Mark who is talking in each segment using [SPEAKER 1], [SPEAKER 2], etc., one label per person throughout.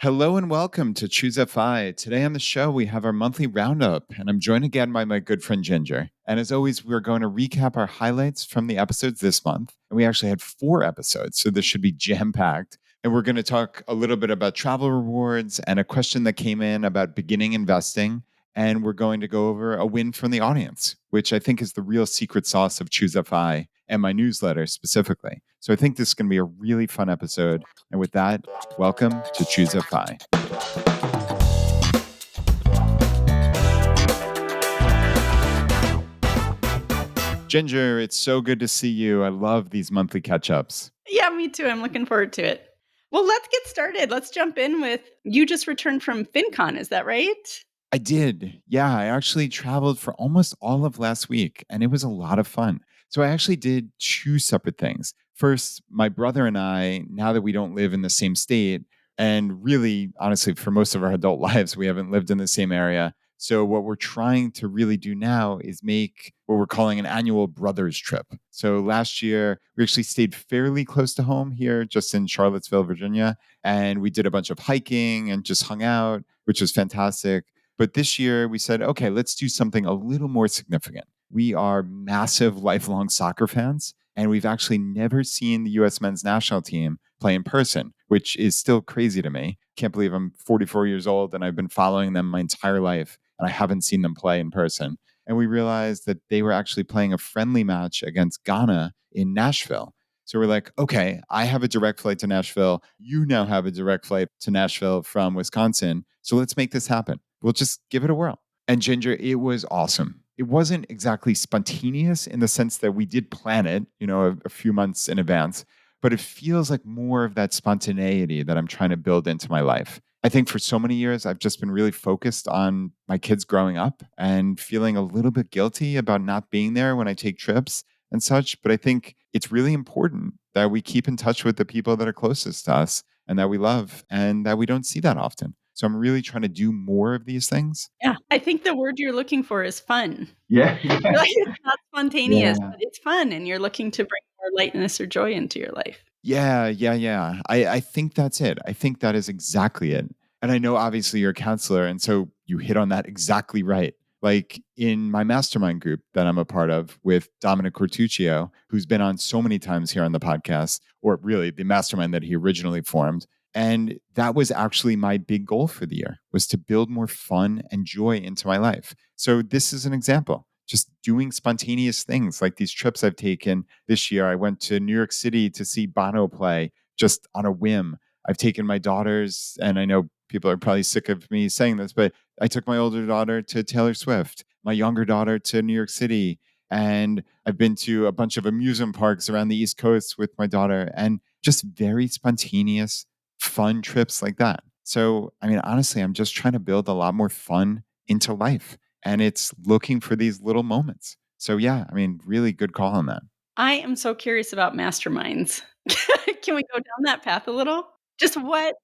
[SPEAKER 1] Hello and welcome to Choose FI. Today on the show, we have our monthly roundup, and I'm joined again by my good friend Ginger. And as always, we're going to recap our highlights from the episodes this month. And we actually had 4 episodes, so this should be jam packed. And we're going to talk a little bit about travel rewards and a question that came in about beginning investing. And we're going to go over a win from the audience, which I think is the real secret sauce of Choose FI and my newsletter specifically. So I think this is going to be a really fun episode. And with that, welcome to Choose FI. Ginger, it's so good to see you. I love these monthly catch-ups.
[SPEAKER 2] Yeah, me too. I'm looking forward to it. Well, let's get started. Let's jump in with you just returned from FinCon. Is that right?
[SPEAKER 1] I did. Yeah, I actually traveled for almost all of last week, and it was a lot of fun. So I actually did 2 separate things. First, my brother and I, now that we don't live in the same state, and really, honestly, for most of our adult lives, we haven't lived in the same area. So what we're trying to really do now is make what we're calling an annual brothers trip. So last year, we actually stayed fairly close to home here, just in Charlottesville, Virginia, and we did a bunch of hiking and just hung out, which was fantastic. But this year we said, okay, let's do something a little more significant. We are massive lifelong soccer fans, and we've actually never seen the US men's national team play in person, which is still crazy to me. Can't believe I'm 44 years old and I've been following them my entire life and I haven't seen them play in person. And we realized that they were actually playing a friendly match against Ghana in Nashville. So we're like, okay, I have a direct flight to Nashville. You now have a direct flight to Nashville from Wisconsin. So let's make this happen. We'll just give it a whirl. And Ginger, it was awesome. It wasn't exactly spontaneous in the sense that we did plan it, a few months in advance, but it feels like more of that spontaneity that I'm trying to build into my life. I think for so many years, I've just been really focused on my kids growing up and feeling a little bit guilty about not being there when I take trips and such. But I think it's really important that we keep in touch with the people that are closest to us and that we love and that we don't see that often. So I'm really trying to do more of these things.
[SPEAKER 2] Yeah. I think the word you're looking for is fun.
[SPEAKER 1] Yeah.
[SPEAKER 2] Like, it's not spontaneous,
[SPEAKER 1] Yeah.
[SPEAKER 2] but it's fun, and you're looking to bring more lightness or joy into your life.
[SPEAKER 1] Yeah. I think that's it. I think that is exactly it. And I know obviously you're a counselor, and so you hit on that exactly right. Like in my mastermind group that I'm a part of with Dominic Cortuccio, who's been on so many times here on the podcast, or really the mastermind that he originally formed. And that was actually my big goal for the year, was to build more fun and joy into my life. So this is an example. Just doing spontaneous things like these trips I've taken this year. I went to New York City to see Bono play just on a whim. I've taken my daughters, and I know people are probably sick of me saying this, but I took my older daughter to Taylor Swift, my younger daughter to New York City, and I've been to a bunch of amusement parks around the East Coast with my daughter, and just very spontaneous, fun trips like that. So, I mean, honestly, I'm just trying to build a lot more fun into life, and it's looking for these little moments. So, yeah, I mean, really good call on that.
[SPEAKER 2] I am so curious about masterminds. Can we go down that path a little? Just what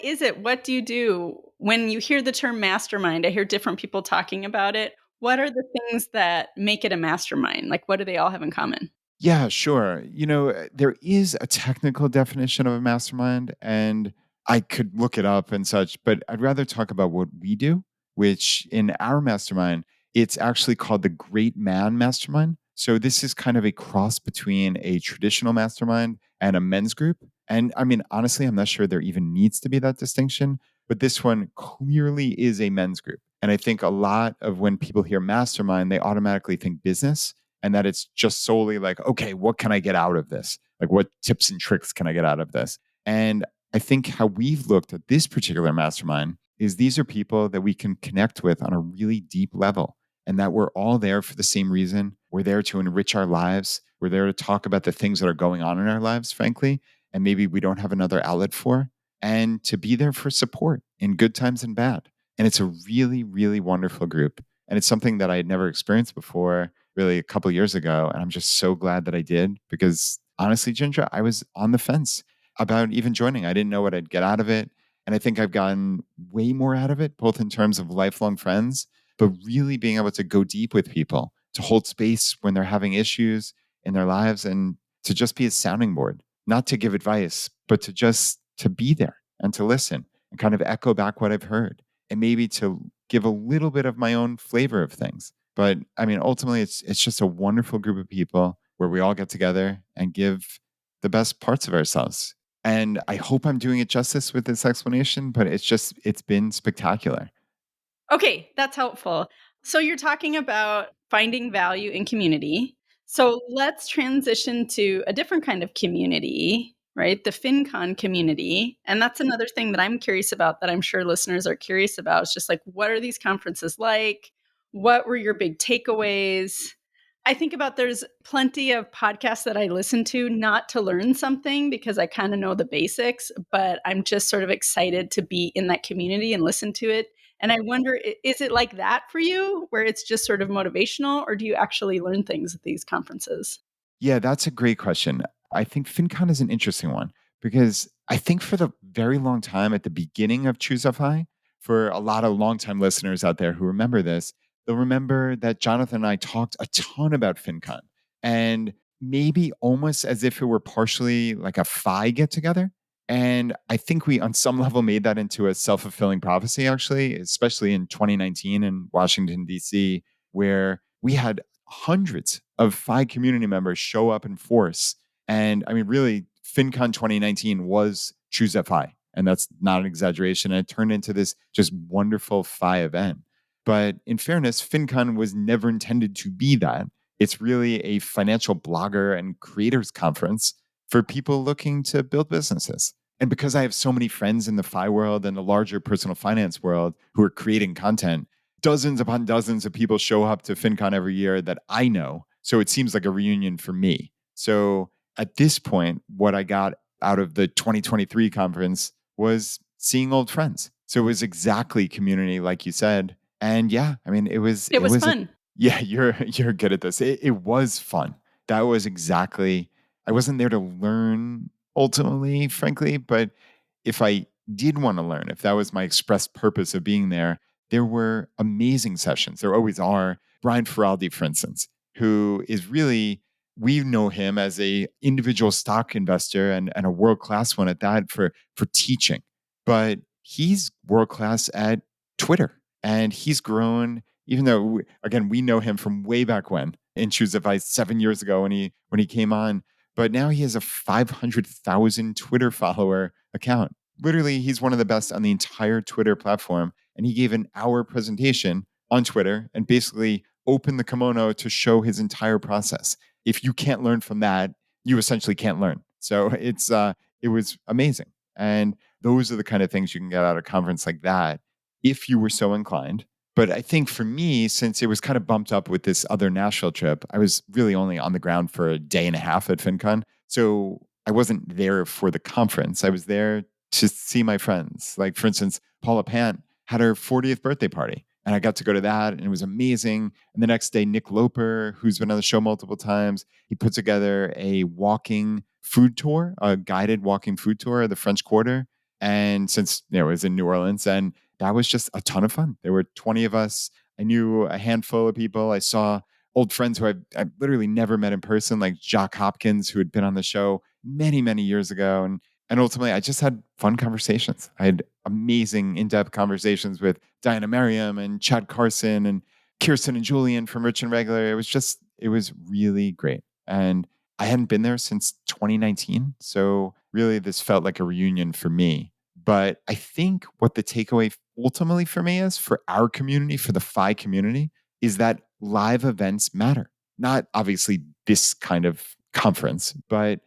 [SPEAKER 2] is it? What do you do when you hear the term mastermind? I hear different people talking about it. What are the things that make it a mastermind? Like, what do they all have in common?
[SPEAKER 1] Yeah, sure. There is a technical definition of a mastermind, and I could look it up and such, but I'd rather talk about what we do, which in our mastermind, it's actually called the Great Man Mastermind. So this is kind of a cross between a traditional mastermind and a men's group. And I mean, honestly, I'm not sure there even needs to be that distinction, but this one clearly is a men's group. And I think a lot of when people hear mastermind, they automatically think business and that it's just solely like, okay, what can I get out of this? Like, what tips and tricks can I get out of this? And I think how we've looked at this particular mastermind is these are people that we can connect with on a really deep level and that we're all there for the same reason. We're there to enrich our lives. We're there to talk about the things that are going on in our lives, frankly, and maybe we don't have another outlet for, and to be there for support in good times and bad. And it's a really, really wonderful group. And it's something that I had never experienced before really a couple years ago. And I'm just so glad that I did because honestly, Ginger, I was on the fence about even joining. I didn't know what I'd get out of it. And I think I've gotten way more out of it, both in terms of lifelong friends, but really being able to go deep with people, to hold space when they're having issues in their lives and to just be a sounding board, not to give advice, but to just to be there and to listen and kind of echo back what I've heard and maybe to give a little bit of my own flavor of things. But I mean, ultimately, it's just a wonderful group of people where we all get together and give the best parts of ourselves. And I hope I'm doing it justice with this explanation, but it's been spectacular.
[SPEAKER 2] Okay, that's helpful. So you're talking about finding value in community. So let's transition to a different kind of community, right? The FinCon community. And that's another thing that I'm curious about that I'm sure listeners are curious about. It's just like, what are these conferences like? What were your big takeaways? I think about there's plenty of podcasts that I listen to not to learn something because I kind of know the basics, but I'm just sort of excited to be in that community and listen to it. And I wonder, is it like that for you, where it's just sort of motivational, or do you actually learn things at these conferences?
[SPEAKER 1] Yeah, that's a great question. I think FinCon is an interesting one because I think for the very long time at the beginning of Choosify, for a lot of longtime listeners out there who remember this, they'll remember that Jonathan and I talked a ton about FinCon and maybe almost as if it were partially like a Phi get together. And I think we, on some level, made that into a self fulfilling prophecy, actually, especially in 2019 in Washington, D.C., where we had hundreds of Phi community members show up in force. And I mean, really, FinCon 2019 was Choose FI. And that's not an exaggeration. And it turned into this just wonderful Phi event. But in fairness, FinCon was never intended to be that. It's really a financial blogger and creators conference for people looking to build businesses. And because I have so many friends in the Phi world and the larger personal finance world who are creating content, dozens upon dozens of people show up to FinCon every year that I know. So it seems like a reunion for me. So at this point, what I got out of the 2023 conference was seeing old friends. So it was exactly community, like you said. And yeah, I mean,
[SPEAKER 2] It
[SPEAKER 1] it
[SPEAKER 2] was
[SPEAKER 1] was a
[SPEAKER 2] fun.
[SPEAKER 1] yeah, you're good at this. It was fun. That was exactly. I wasn't there to learn ultimately, frankly, but if I did want to learn, if that was my express purpose of being there were amazing sessions. There always are. Brian Feraldi, for instance, who is really, we know him as a individual stock investor and a world class one at that for teaching. But he's world class at Twitter, and he's grown. Even though again we know him from way back when in Choose Advice 7 years ago when he came on, but now he has a 500,000 Twitter follower account. Literally, he's one of the best on the entire Twitter platform. And he gave an hour presentation on Twitter and basically opened the kimono to show his entire process. If you can't learn from that, you essentially can't learn. So it was amazing. And those are the kind of things you can get out of a conference like that if you were so inclined. But I think for me, since it was kind of bumped up with this other Nashville trip, I was really only on the ground for a day and a half at FinCon. So I wasn't there for the conference. I was there to see my friends. Like, for instance, Paula Pant had her 40th birthday party. And I got to go to that, and it was amazing. And the next day, Nick Loper, who's been on the show multiple times, he put together a walking food tour, a guided walking food tour of the French Quarter. And since it was in New Orleans, and that was just a ton of fun. There were 20 of us. I knew a handful of people. I saw old friends who I literally never met in person, like Jock Hopkins, who had been on the show many, many years ago. And ultimately, I just had fun conversations. I had amazing in-depth conversations with Diana Merriam and Chad Carson and Kirsten and Julian from Rich and Regular. It was really great. And I hadn't been there since 2019. So really, this felt like a reunion for me. But I think what the takeaway ultimately for me is for our community, for the Phi community, is that live events matter. Not obviously this kind of conference, but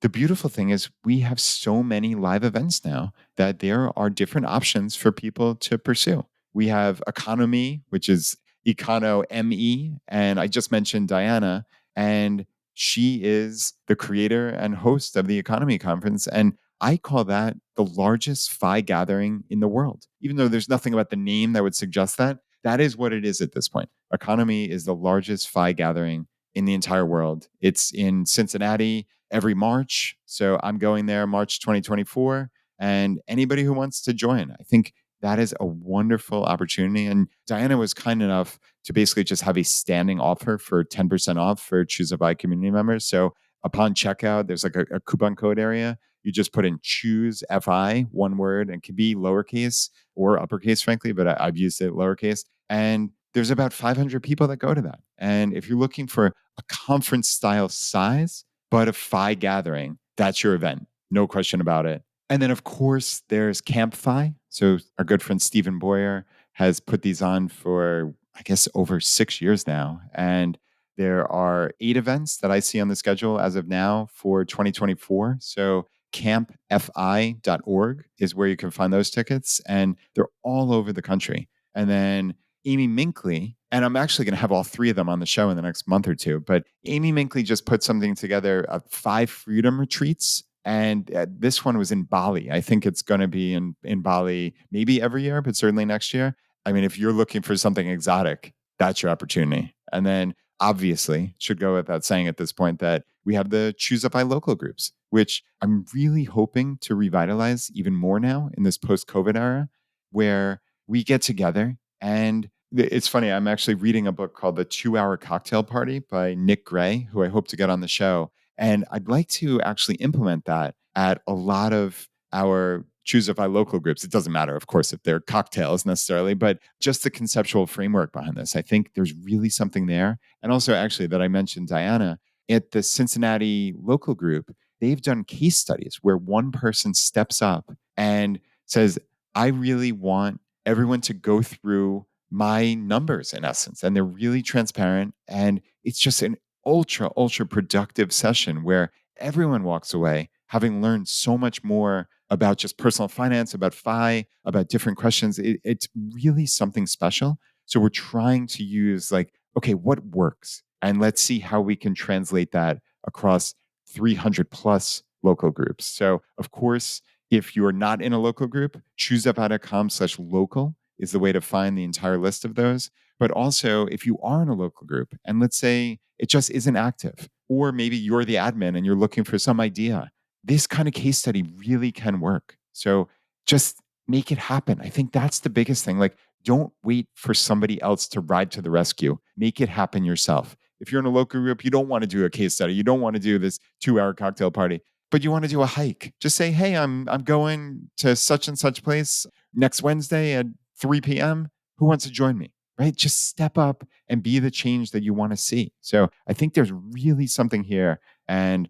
[SPEAKER 1] the beautiful thing is we have so many live events now that there are different options for people to pursue. We have Economy, which is Econo ME. And I just mentioned Diana, and she is the creator and host of the Economy Conference. And I call that the largest Phi gathering in the world. Even though there's nothing about the name that would suggest that, that is what it is at this point. Economy is the largest Phi gathering in the entire world. It's in Cincinnati every March. So I'm going there March 2024. And anybody who wants to join, I think that is a wonderful opportunity. And Diana was kind enough to basically just have a standing offer for 10% off for Choose a Buy community members. So upon checkout, there's like a coupon code area. You just put in choose FI, one word, and it can be lowercase or uppercase, frankly, but I've used it lowercase. And there's about 500 people that go to that. And if you're looking for a conference style size, but a FI gathering, that's your event. No question about it. And then, of course, there's Camp FI. So our good friend Stephen Boyer has put these on for, I guess, over 6 years now. And there are 8 events that I see on the schedule as of now for 2024. So campfi.org is where you can find those tickets, and they're all over the country. And then Amy Minkley, and I'm actually going to have all 3 of them on the show in the next month or two, but Amy Minkley just put something together of 5 freedom retreats. And this one was in Bali. I think it's going to be in Bali maybe every year, but certainly next year. I mean, if you're looking for something exotic, that's your opportunity. And then obviously, should go without saying at this point that we have the Choose Up I local groups, which I'm really hoping to revitalize even more now in this post COVID era, where we get together. And it's funny, I'm actually reading a book called The 2 Hour Cocktail Party by Nick Gray, who I hope to get on the show. And I'd like to actually implement that at a lot of our Choose Up I local groups. It doesn't matter, of course, if they're cocktails necessarily, but just the conceptual framework behind this. I think there's really something there. And also, actually, that I mentioned, Diana, at the Cincinnati local group, they've done case studies where one person steps up and says, I really want everyone to go through my numbers in essence. And they're really transparent. And it's just an ultra productive session where everyone walks away having learned so much more about just personal finance, about FI, about different questions. It's really something special. So we're trying to use like, okay, what works? And let's see how we can translate that across 300 plus local groups. So, of course, if you're not in a local group, chooseupi.com/local is the way to find the entire list of those. But also, if you are in a local group and let's say it just isn't active, or maybe you're the admin and you're looking for some idea, this kind of case study really can work. So just make it happen. I think that's the biggest thing. Like, don't wait for somebody else to ride to the rescue. Make it happen yourself. If you're in a local group, you don't want to do a case study. You don't want to do this 2 hour cocktail party, but you want to do a hike. Just say, hey, I'm going to such and such place next Wednesday at 3 p.m. Who wants to join me? Right? Just step up and be the change that you want to see. So I think there's really something here. And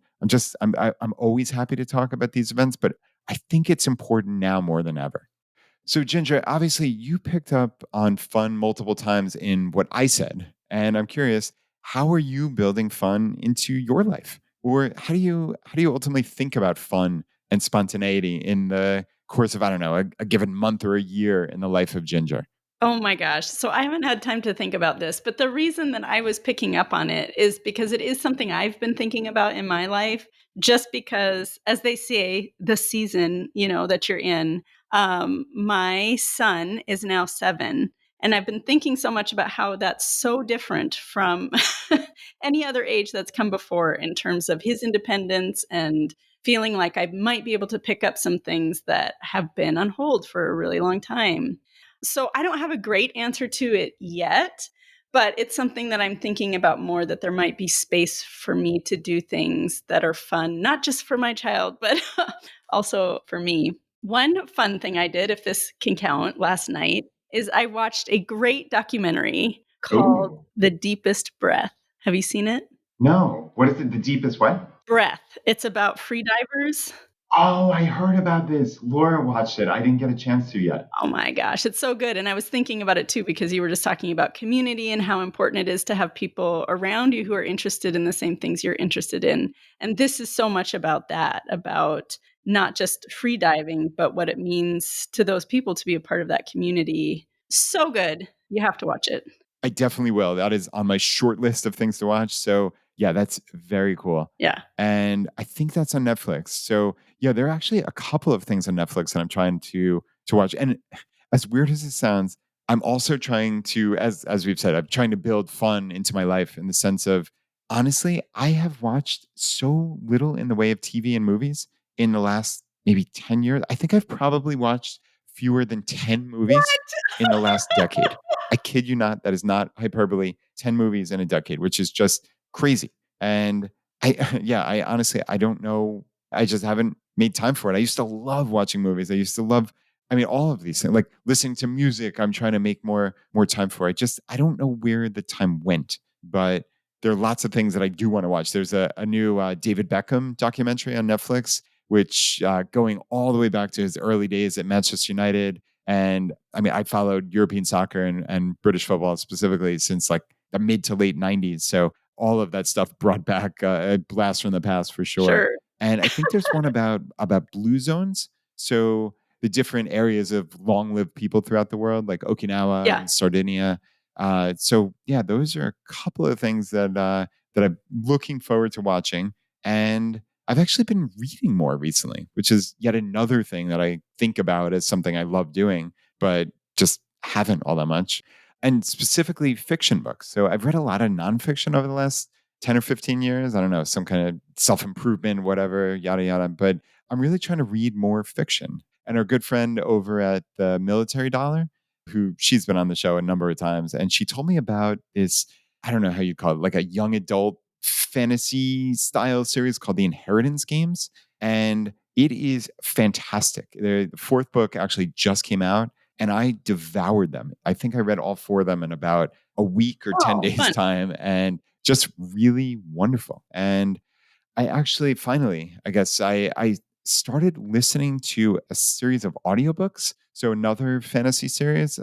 [SPEAKER 1] I'm always happy to talk about these events, but I think it's important now more than ever. So, Ginger, obviously you picked up on fun multiple times in what I said. And I'm curious, how are you building fun into your life? Or how do you ultimately think about fun and spontaneity in the course of, I don't know, a given month or a year in the life of Ginger?
[SPEAKER 2] Oh my gosh. So I haven't had time to think about this, but the reason that I was picking up on it is because it is something I've been thinking about in my life, just because, as they say, the season, that you're in. My son is now 7. And I've been thinking so much about how that's so different from any other age that's come before in terms of his independence and feeling like I might be able to pick up some things that have been on hold for a really long time. So I don't have a great answer to it yet, but it's something that I'm thinking about more, that there might be space for me to do things that are fun, not just for my child, but also for me. One fun thing I did, if this can count, last night is I watched a great documentary called
[SPEAKER 1] Oh,
[SPEAKER 2] The Deepest Breath. Have you seen it?
[SPEAKER 1] no. What is it? The deepest what?
[SPEAKER 2] Breath. It's about free divers.
[SPEAKER 1] Oh, I heard about this. Laura watched it. I didn't get a chance to yet.
[SPEAKER 2] Oh my gosh, it's so good. And I was thinking about it too, because you were just talking about community and how important it is to have people around you who are interested in the same things you're interested in. And this is so much about that, about not just free diving, but what it means to those people to be a part of that community. So good. You have to watch it.
[SPEAKER 1] I definitely will. That is on my short list of things to watch. So yeah, that's very cool.
[SPEAKER 2] Yeah.
[SPEAKER 1] And I think that's on Netflix. So yeah, there are actually a couple of things on Netflix that I'm trying to watch. And as weird as it sounds, I'm also trying to, as we've said, I'm trying to build fun into my life in the sense of honestly, I have watched so little in the way of TV and movies in the last maybe 10 years. I think I've probably watched fewer than 10 movies in the last decade. I kid you not, that is not hyperbole. 10 movies in a decade, which is just crazy. And I, yeah, I honestly, I don't know. I just haven't made time for it. I used to love watching movies. I used to love, I mean, all of these things, like listening to music. I'm trying to make more time for it. Just I don't know where the time went, but there are lots of things that I do want to watch. There's a new David Beckham documentary on Netflix, which going all the way back to his early days at Manchester United. And I mean, I followed European soccer and British football specifically since like the mid to late 90s. So all of that stuff brought back a blast from the past for sure.
[SPEAKER 2] Sure.
[SPEAKER 1] And I think there's one about blue zones. So the different areas of long-lived people throughout the world, like Okinawa
[SPEAKER 2] Yeah.
[SPEAKER 1] and Sardinia. So yeah, those are a couple of things that I'm looking forward to watching. And I've actually been reading more recently, which is yet another thing that I think about as something I love doing, but just haven't all that much. And specifically fiction books. So I've read a lot of nonfiction over the last 10 or 15 years. I don't know, some kind of self improvement, whatever, yada, yada. But I'm really trying to read more fiction. And our good friend over at the Military Dollar, who she's been on the show a number of times, and she told me about this, I don't know how you call it, like a young adult fantasy style series called The Inheritance Games. And it is fantastic. The fourth book actually just came out and I devoured them. I think I read all four of them in about a week or 10
[SPEAKER 2] Oh,
[SPEAKER 1] days
[SPEAKER 2] fun.
[SPEAKER 1] time and just really wonderful. And I actually finally, I guess I started listening to a series of audiobooks. So another fantasy series.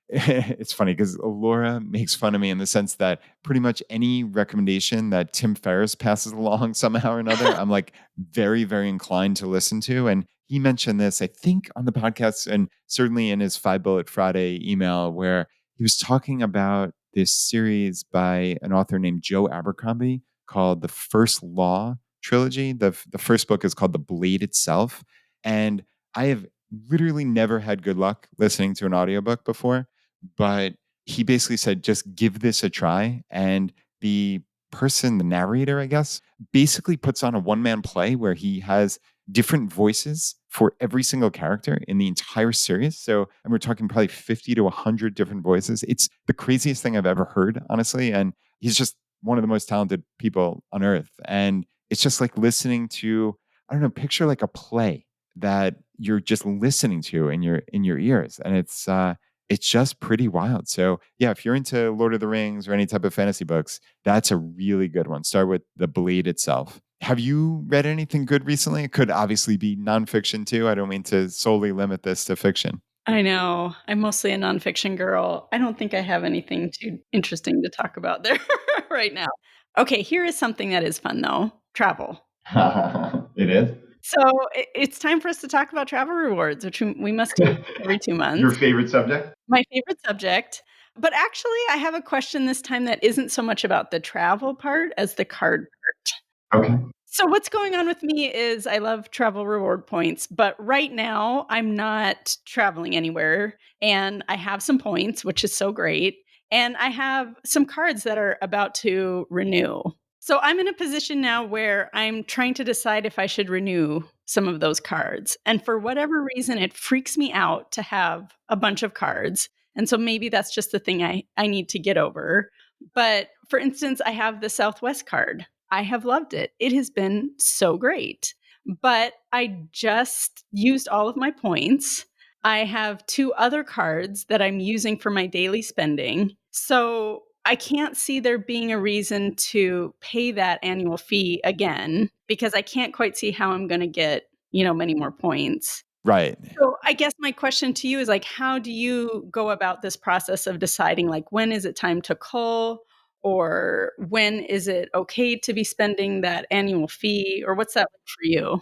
[SPEAKER 1] It's funny because Laura makes fun of me in the sense that pretty much any recommendation that Tim Ferriss passes along somehow or another, I'm like very, very inclined to listen to. And he mentioned this, I think, on the podcast and certainly in his 5 Bullet Friday email, where he was talking about this series by an author named Joe Abercrombie called the First Law trilogy. The first book is called The Blade Itself. And I have literally never had good luck listening to an audiobook before, but he basically said, just give this a try. And the person, the narrator, I guess, basically puts on a one-man play where he has different voices for every single character in the entire series. So, and we're talking probably 50 to 100 different voices. It's the craziest thing I've ever heard, honestly. And he's just one of the most talented people on earth. And it's just like listening to, I don't know, picture like a play that you're just listening to in your ears. And it's just pretty wild. So yeah, if you're into Lord of the Rings or any type of fantasy books, that's a really good one. Start with The Blade itself. Have you read anything good recently? It could obviously be nonfiction too. I don't mean to solely limit this to fiction.
[SPEAKER 2] I know. I'm mostly a nonfiction girl. I don't think I have anything too interesting to talk about there right now. Okay, here is something that is fun though, travel.
[SPEAKER 1] It is.
[SPEAKER 2] So, it's time for us to talk about travel rewards, which we must do every 2
[SPEAKER 1] Your
[SPEAKER 2] months.
[SPEAKER 1] favorite subject?
[SPEAKER 2] My favorite subject. But actually, I have a question this time that isn't so much about the travel part as the card part.
[SPEAKER 1] Okay.
[SPEAKER 2] So what's going on with me is I love travel reward points, but right now I'm not traveling anywhere and I have some points, which is so great. And I have some cards that are about to renew. So I'm in a position now where I'm trying to decide if I should renew some of those cards. And for whatever reason, it freaks me out to have a bunch of cards. And so maybe that's just the thing I need to get over. But for instance, I have the Southwest card. I have loved it. It has been so great. But I just used all of my points. I have two other cards that I'm using for my daily spending. So I can't see there being a reason to pay that annual fee again because I can't quite see how I'm going to get, many more points.
[SPEAKER 1] Right.
[SPEAKER 2] So I guess my question to you is like, how do you go about this process of deciding like when is it time to cull or when is it okay to be spending that annual fee or what's that like for you?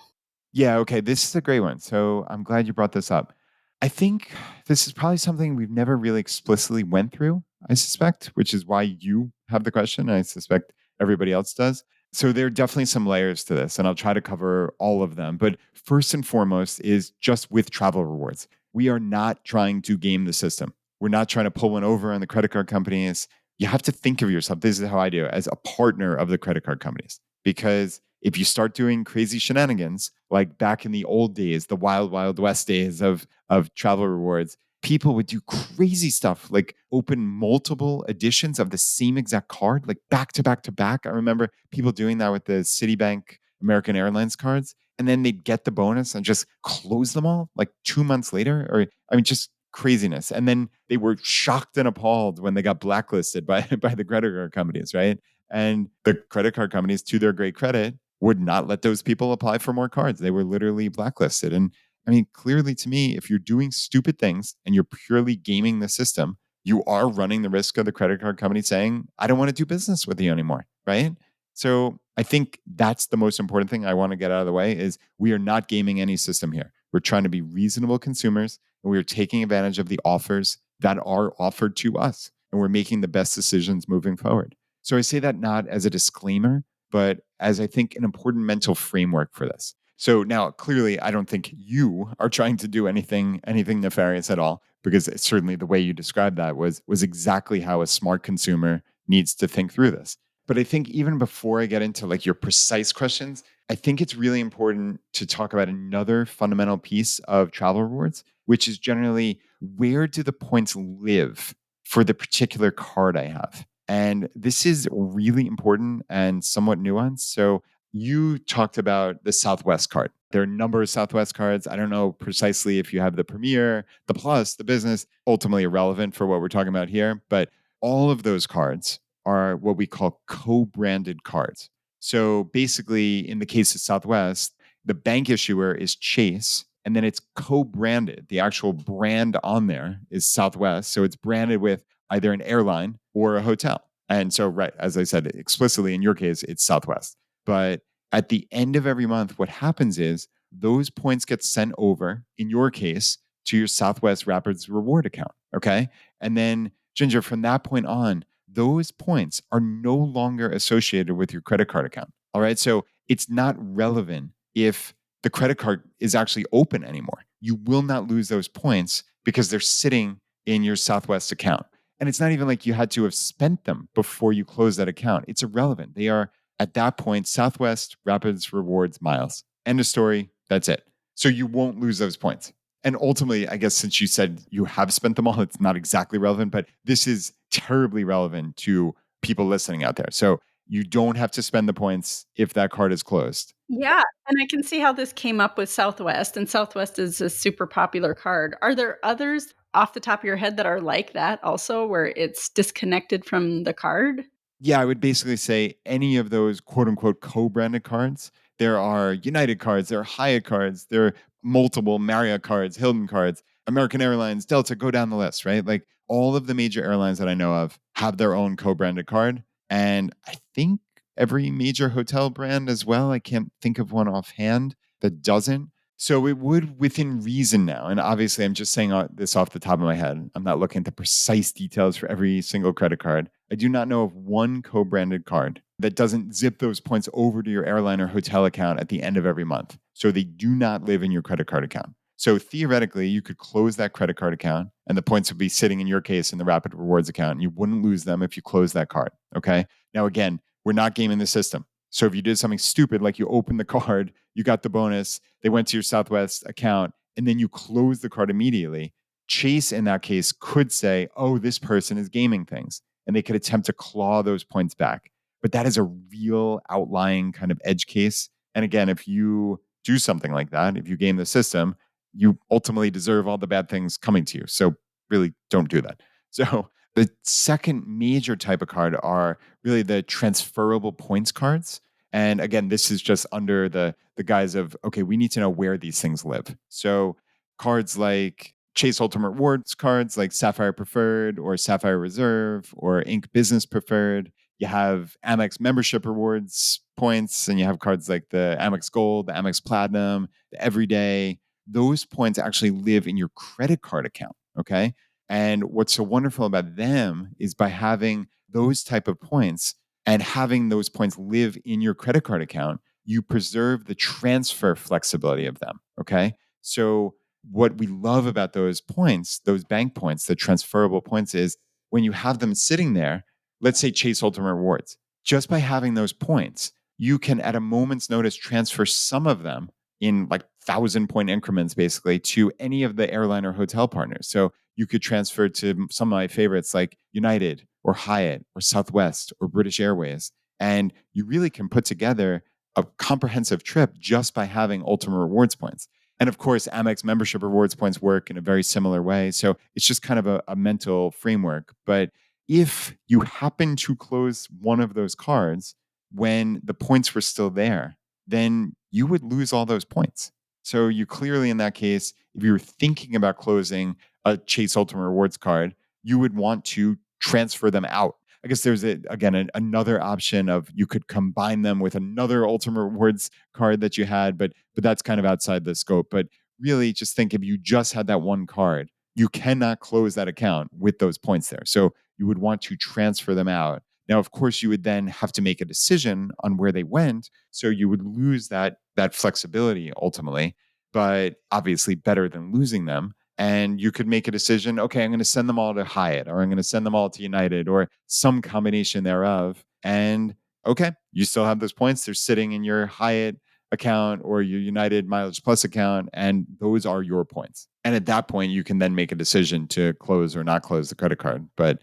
[SPEAKER 1] Yeah, okay. This is a great one. So I'm glad you brought this up. I think this is probably something we've never really explicitly went through, I suspect, which is why you have the question. And I suspect everybody else does. So there are definitely some layers to this, and I'll try to cover all of them. But first and foremost is just with travel rewards. We are not trying to game the system. We're not trying to pull one over on the credit card companies. You have to think of yourself, this is how I do it, as a partner of the credit card companies. Because if you start doing crazy shenanigans, like back in the old days, the wild, wild west days of travel rewards, people would do crazy stuff like open multiple editions of the same exact card, like back to back to back. I remember people doing that with the Citibank American Airlines cards. and then they'd get the bonus and just close them all like 2 months later. Or, I mean, just craziness. And then they were shocked and appalled when they got blacklisted by, by the credit card companies, right? And the credit card companies, to their great credit, would not let those people apply for more cards. They were literally blacklisted. And I mean, clearly to me, if you're doing stupid things and you're purely gaming the system, you are running the risk of the credit card company saying, I don't want to do business with you anymore. Right. So I think that's the most important thing I want to get out of the way is we are not gaming any system here. We're trying to be reasonable consumers and we are taking advantage of the offers that are offered to us. And we're making the best decisions moving forward. So I say that not as a disclaimer, but as I think an important mental framework for this. So now clearly I don't think you are trying to do anything nefarious at all, because certainly the way you described that was exactly how a smart consumer needs to think through this. But I think even before I get into like your precise questions, I think it's really important to talk about another fundamental piece of travel rewards, which is generally where do the points live for the particular card I have? And this is really important and somewhat nuanced. So you talked about the Southwest card. There are a number of Southwest cards. I don't know precisely if you have the Premier, the Plus, the Business, ultimately irrelevant for what we're talking about here. But all of those cards are what we call co branded cards. So basically, in the case of Southwest, the bank issuer is Chase, and then it's co branded. The actual brand on there is Southwest. So it's branded with either an airline or a hotel. And so, right, as I said explicitly, in your case, it's Southwest. But at the end of every month, what happens is those points get sent over, in your case, to your Southwest Rapids reward account. Okay. And then, Ginger, from that point on, those points are no longer associated with your credit card account. All right. So it's not relevant if the credit card is actually open anymore. You will not lose those points because they're sitting in your Southwest account. And it's not even like you had to have spent them before you close that account. It's irrelevant. They are at that point Southwest Rapids Rewards miles. End of story. That's it. So you won't lose those points. And ultimately, I guess since you said you have spent them all, it's not exactly relevant, but this is terribly relevant to people listening out there. So you don't have to spend the points if that card is closed.
[SPEAKER 2] Yeah, and I can see how this came up with Southwest, and Southwest is a super popular card. Are there others off the top of your head that are like that also, where it's disconnected from the card?
[SPEAKER 1] Yeah, I would basically say any of those quote unquote co-branded cards. There are United cards, there are Hyatt cards, there are multiple Marriott cards, Hilton cards, American Airlines, Delta, go down the list, right? Like all of the major airlines that I know of have their own co-branded card. And I think every major hotel brand as well. I can't think of one offhand that doesn't. So it would, within reason now, and obviously I'm just saying this off the top of my head. I'm not looking at the precise details for every single credit card. I do not know of one co-branded card that doesn't zip those points over to your airline or hotel account at the end of every month. So they do not live in your credit card account. So theoretically, you could close that credit card account and the points would be sitting in your case in the Rapid Rewards account. And you wouldn't lose them if you close that card. Okay. Now, again, we're not gaming the system. So if you did something stupid, like you opened the card, you got the bonus, they went to your Southwest account, and then you close the card immediately, Chase in that case could say, oh, this person is gaming things. And they could attempt to claw those points back. But that is a real outlying kind of edge case. And again, if you do something like that, if you game the system, you ultimately deserve all the bad things coming to you. So really don't do that. So the second major type of card are really the transferable points cards. And again, this is just under the guise of, okay, we need to know where these things live. So cards like Chase Ultimate Rewards cards like Sapphire Preferred or Sapphire Reserve or Inc. Business Preferred. You have Amex membership rewards points, and you have cards like the Amex Gold, the Amex Platinum, the Everyday. Those points actually live in your credit card account. Okay. And what's so wonderful about them is by having those type of points and having those points live in your credit card account, you preserve the transfer flexibility of them. Okay. So what we love about those points, those bank points, the transferable points is when you have them sitting there, let's say Chase Ultimate Rewards, just by having those points, you can at a moment's notice transfer some of them in like 1,000 point increments basically to any of the airline or hotel partners. So you could transfer to some of my favorites like United or Hyatt or Southwest or British Airways. And you really can put together a comprehensive trip just by having Ultimate Rewards points. And of course, Amex membership rewards points work in a very similar way. So it's just kind of a mental framework. But if you happen to close one of those cards when the points were still there, then you would lose all those points. So you clearly, in that case, if you were thinking about closing a Chase Ultimate Rewards card, you would want to transfer them out. I guess there's another option of you could combine them with another Ultimate Rewards card that you had, but that's kind of outside the scope. But really, just think if you just had that one card, you cannot close that account with those points there. So you would want to transfer them out. Now, of course, you would then have to make a decision on where they went, so you would lose that flexibility ultimately. But obviously, better than losing them. And you could make a decision, okay, I'm going to send them all to Hyatt, or I'm going to send them all to United, or some combination thereof. And okay, you still have those points. They're sitting in your Hyatt account or your United Mileage Plus account, and those are your points. And at that point, you can then make a decision to close or not close the credit card. But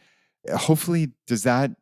[SPEAKER 1] hopefully, does that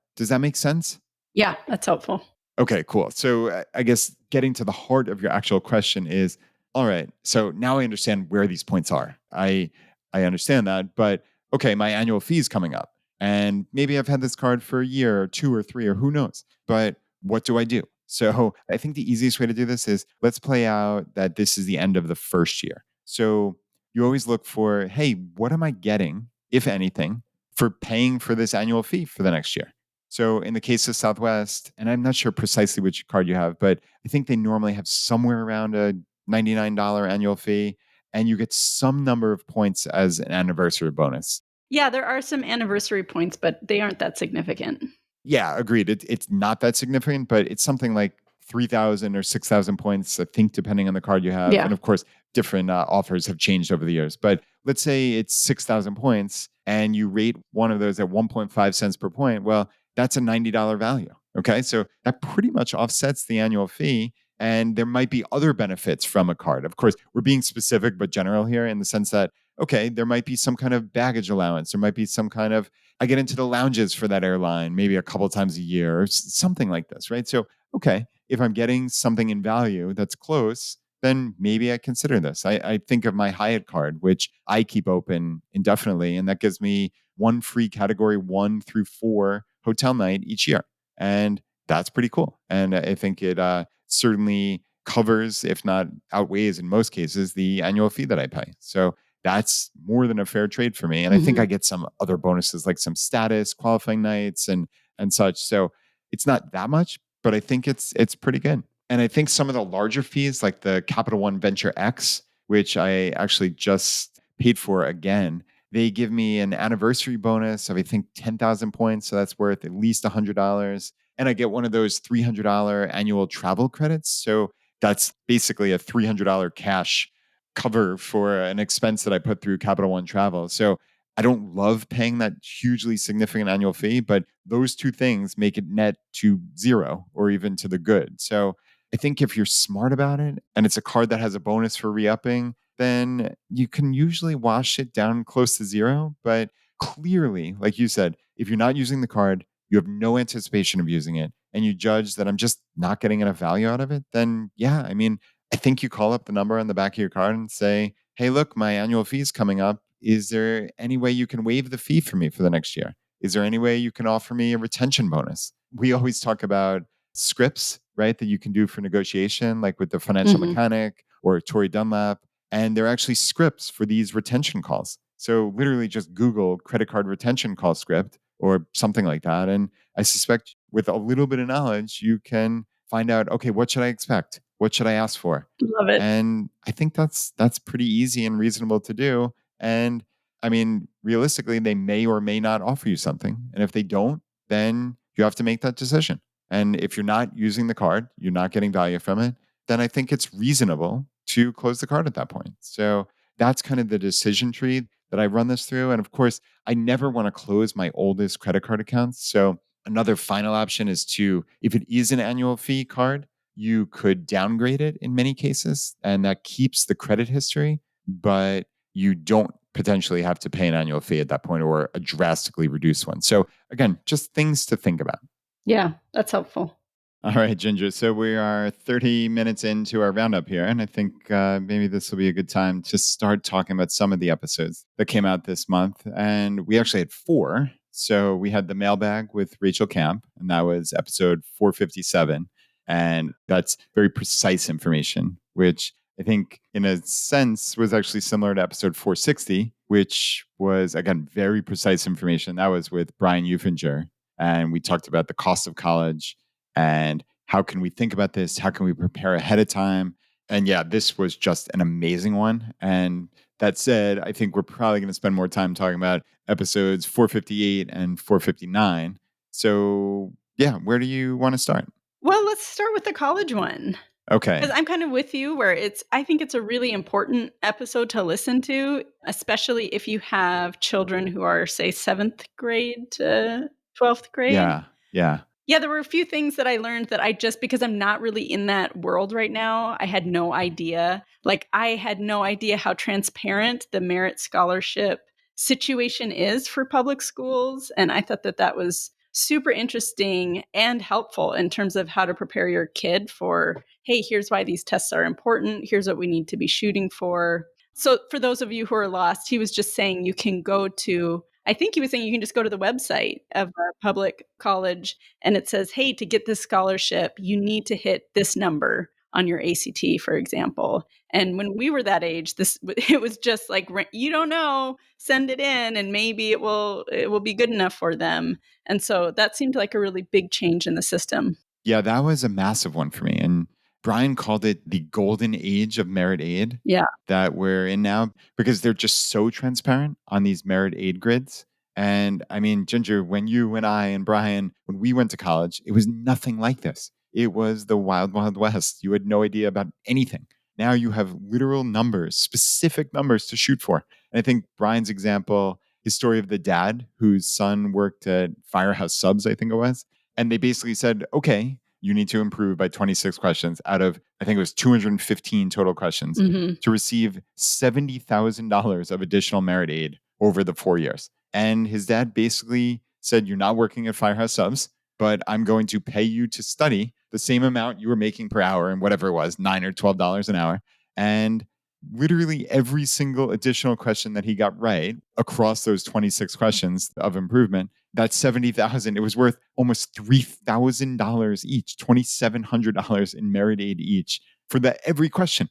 [SPEAKER 1] make sense?
[SPEAKER 2] Yeah, that's helpful.
[SPEAKER 1] Okay, cool. So I guess getting to the heart of your actual question is, all right, so now I understand where these points are. I understand that, but okay, my annual fee is coming up. And maybe I've had this card for a year or two or three or who knows. But what do I do? So I think the easiest way to do this is let's play out that this is the end of the first year. So you always look for, hey, what am I getting, if anything, for paying for this annual fee for the next year? So in the case of Southwest, and I'm not sure precisely which card you have, but I think they normally have somewhere around a $99 annual fee, and you get some number of points as an anniversary bonus.
[SPEAKER 2] Yeah, there are some anniversary points, but they aren't that significant.
[SPEAKER 1] Yeah, agreed. It's not that significant, but it's something like 3,000 or 6,000 points, I think, depending on the card you have.
[SPEAKER 2] Yeah.
[SPEAKER 1] And of course, different offers have changed over the years. But let's say it's 6,000 points and you rate one of those at 1.5 cents per point. Well, that's a $90 value. Okay. So that pretty much offsets the annual fee. And there might be other benefits from a card. Of course, we're being specific but general here in the sense that, okay, there might be some kind of baggage allowance. There might be some kind of I get into the lounges for that airline maybe a couple times a year or something like this, right? So, okay, if I'm getting something in value that's close, then maybe I consider this. I think of my Hyatt card, which I keep open indefinitely, and that gives me one free category 1 through 4 hotel night each year. And that's pretty cool. And I think it certainly covers, if not outweighs in most cases, the annual fee that I pay. So that's more than a fair trade for me. And I think I
[SPEAKER 2] Mhm.
[SPEAKER 1] get some other bonuses like some status, qualifying nights and such. So it's not that much, but I think it's pretty good. And I think some of the larger fees like the Capital One Venture X, which I actually just paid for again, they give me an anniversary bonus of I think 10,000 points, so that's worth at least $100, and I get one of those $300 annual travel credits. So that's basically a $300 cash cover for an expense that I put through Capital One Travel. So I don't love paying that hugely significant annual fee, but those two things make it net to zero or even to the good. So I think if you're smart about it and it's a card that has a bonus for re upping, then you can usually wash it down close to zero. But clearly, like you said, if you're not using the card, you have no anticipation of using it, and you judge that I'm just not getting enough value out of it, then yeah, I mean, I think you call up the number on the back of your card and say, hey, look, my annual fee is coming up. Is there any way you can waive the fee for me for the next year? Is there any way you can offer me a retention bonus? We always talk about scripts, right, that you can do for negotiation, like with the financial
[SPEAKER 2] Mhm.
[SPEAKER 1] mechanic or Tori Dunlap. And they're actually scripts for these retention calls. So literally just Google credit card retention call script or something like that. And I suspect with a little bit of knowledge, you can find out, okay, what should I expect? What should I ask for?
[SPEAKER 2] Love it.
[SPEAKER 1] And I think that's pretty easy and reasonable to do. And I mean, realistically, they may or may not offer you something. And if they don't, then you have to make that decision. And if you're not using the card, you're not getting value from it, then I think it's reasonable to close the card at that point. So that's kind of the decision tree that I run this through. And of course, I never want to close my oldest credit card accounts. So another final option is to, if it is an annual fee card, you could downgrade it in many cases, and that keeps the credit history, but you don't potentially have to pay an annual fee at that point or a drastically reduced one. So again, just things to think about.
[SPEAKER 2] Yeah, that's helpful.
[SPEAKER 1] All right, Ginger. So we are 30 minutes into our roundup here, and I think maybe this will be a good time to start talking about some of the episodes that came out this month. And we actually had four. So we had the mailbag with Rachel Camp, and that was episode 457. And that's very precise information, which I think, in a sense, was actually similar to episode 460, which was, again, very precise information. That was with Brian Eufinger. And we talked about the cost of college and how can we think about this? How can we prepare ahead of time? And yeah, this was just an amazing one. And that said, I think we're probably going to spend more time talking about episodes 458 and 459. So, yeah, where do you want to start?
[SPEAKER 2] Well, let's start with the college one.
[SPEAKER 1] Okay.
[SPEAKER 2] 'Cause I'm kind of with you where I think it's a really important episode to listen to, especially if you have children who are, say, 7th grade to 12th grade.
[SPEAKER 1] Yeah. Yeah.
[SPEAKER 2] Yeah, there were a few things that I learned that I just because I'm not really in that world right now, I had no idea. Like, I had no idea how transparent the merit scholarship situation is for public schools, and I thought that that was super interesting and helpful in terms of how to prepare your kid for, "Hey, here's why these tests are important. Here's what we need to be shooting for." So, for those of you who are lost, he was just saying you can go to I think he was saying you can just go to the website of a public college and it says, "Hey, to get this scholarship, you need to hit this number on your ACT," for example. And when we were that age, this it was just like you don't know, send it in, and maybe it will be good enough for them. And so that seemed like a really big change in the system.
[SPEAKER 1] Yeah, that was a massive one for me. And Brian called it the golden age of merit aid
[SPEAKER 2] Yeah.
[SPEAKER 1] that we're in now because they're just so transparent on these merit aid grids. And I mean, Ginger, when you and I and Brian, when we went to college, it was nothing like this. It was the wild, wild west. You had no idea about anything. Now you have literal numbers, specific numbers to shoot for. And I think Brian's example, his story of the dad whose son worked at Firehouse Subs, I think it was, and they basically said, okay, you need to improve by 26 questions out of, I think it was 215 total questions
[SPEAKER 2] Mhm.
[SPEAKER 1] to receive $70,000 of additional merit aid over the 4 years. And his dad basically said, you're not working at Firehouse Subs, but I'm going to pay you to study the same amount you were making per hour and whatever it was, $9 or $12 an hour. And literally every single additional question that he got right across those 26 questions of improvement, that 70,000, it was worth almost $3,000 each, $2,700 in merit aid each for that every question.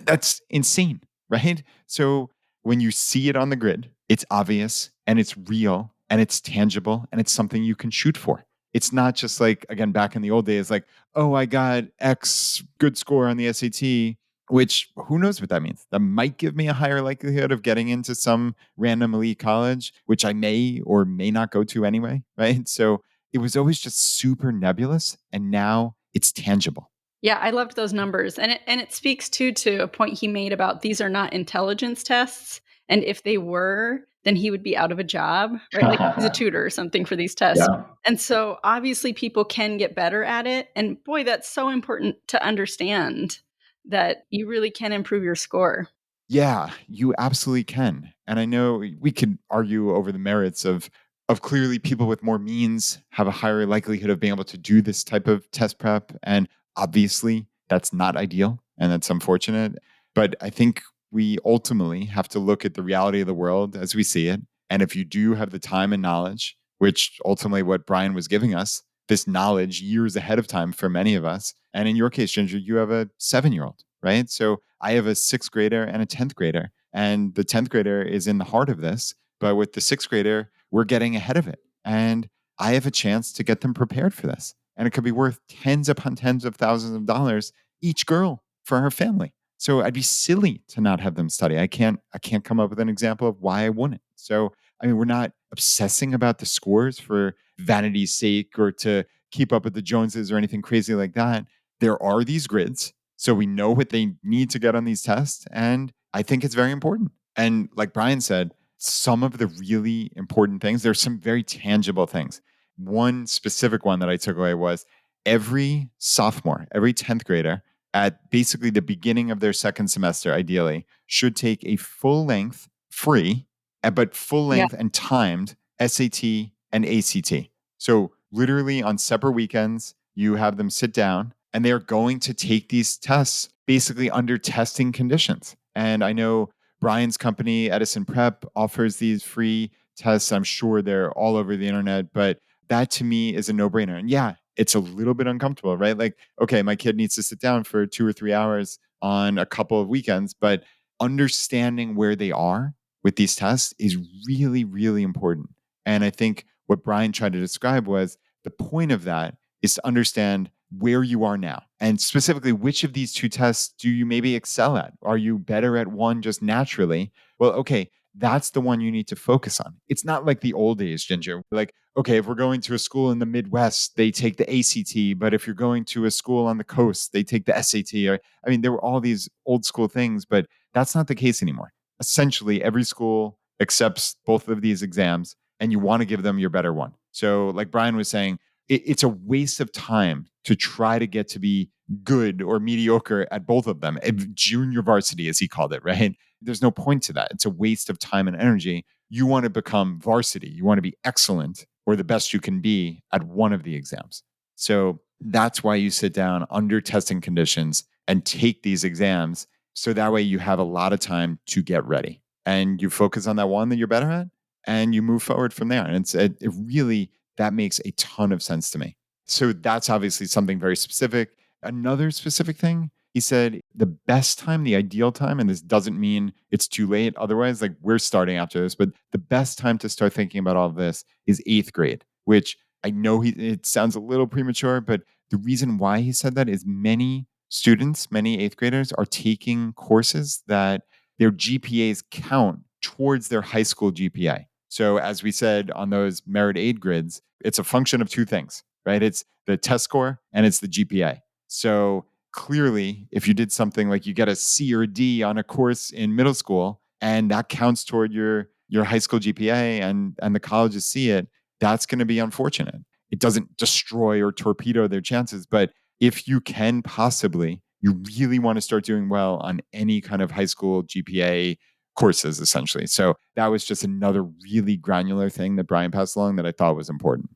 [SPEAKER 1] That's insane, right? So when you see it on the grid, it's obvious and it's real and it's tangible and it's something you can shoot for. It's not just like, again, back in the old days, like, oh, I got X good score on the SAT, which who knows what that means. That might give me a higher likelihood of getting into some random elite college, which I may or may not go to anyway, right? So it was always just super nebulous, and now it's tangible.
[SPEAKER 2] Yeah, I loved those numbers, and it speaks too to a point he made about these are not intelligence tests, and if they were, then he would be out of a job, right? Like, he's a tutor or something for these tests.
[SPEAKER 1] Yeah.
[SPEAKER 2] And so, obviously, people can get better at it, and boy, that's so important to understand that you really can improve your score.
[SPEAKER 1] Yeah, you absolutely can. And I know we could argue over the merits of clearly people with more means have a higher likelihood of being able to do this type of test prep. And obviously that's not ideal and that's unfortunate. But I think we ultimately have to look at the reality of the world as we see it. And if you do have the time and knowledge, which ultimately what Brian was giving us, this knowledge years ahead of time for many of us. And in your case, Ginger, you have a 7 year old, right? So I have a sixth grader and a 10th grader. And the 10th grader is in the heart of this. But with the sixth grader, we're getting ahead of it. And I have a chance to get them prepared for this. And it could be worth tens upon tens of thousands of dollars each girl for her family. So I'd be silly to not have them study. I can't come up with an example of why I wouldn't. So I mean, we're not obsessing about the scores for vanity's sake or to keep up with the Joneses or anything crazy like that. There are these grids, so we know what they need to get on these tests. And I think it's very important. And like Brian said, some of the really important things, there's some very tangible things. One specific one that I took away was every sophomore, every 10th grader at basically the beginning of their second semester, ideally, should take a full length, free, but full
[SPEAKER 2] Yeah.
[SPEAKER 1] length and timed SAT and ACT. So literally on separate weekends, you have them sit down and they're going to take these tests basically under testing conditions. And I know Brian's company, Edison Prep, offers these free tests. I'm sure they're all over the internet, but that to me is a no brainer. And yeah, it's a little bit uncomfortable, right? Like, okay, my kid needs to sit down for 2 or 3 hours on a couple of weekends, but understanding where they are with these tests is really, really important. And I think what Brian tried to describe was the point of that is to understand where you are now. And specifically, which of these two tests do you maybe excel at? Are you better at one just naturally? Well, okay, that's the one you need to focus on. It's not like the old days, Ginger. Like, okay, if we're going to a school in the Midwest, they take the ACT. But if you're going to a school on the coast, they take the SAT. Or, I mean, there were all these old school things, but that's not the case anymore. Essentially, every school accepts both of these exams and you want to give them your better one. So, like Brian was saying, it's a waste of time to try to get to be good or mediocre at both of them. Junior varsity, as he called it, right? There's no point to that. It's a waste of time and energy. You want to become varsity. You want to be excellent or the best you can be at one of the exams. So that's why you sit down under testing conditions and take these exams. So that way you have a lot of time to get ready and you focus on that one that you're better at and you move forward from there. And it really, that makes a ton of sense to me. So that's obviously something very specific. Another specific thing, he said the best time, the ideal time, and this doesn't mean it's too late. Otherwise, like we're starting after this, but the best time to start thinking about all of this is eighth grade, which I know it sounds a little premature, but the reason why he said that is many students, many eighth graders are taking courses that their GPAs count towards their high school GPA. So, as we said on those merit aid grids, it's a function of two things, right? It's the test score and it's the GPA. So, clearly, if you did something like you get a C or a D on a course in middle school and that counts toward your high school GPA and the colleges see it, that's going to be unfortunate. It doesn't destroy or torpedo their chances, but if you can possibly, you really want to start doing well on any kind of high school GPA courses, essentially. So that was just another really granular thing that Brian passed along that I thought was important.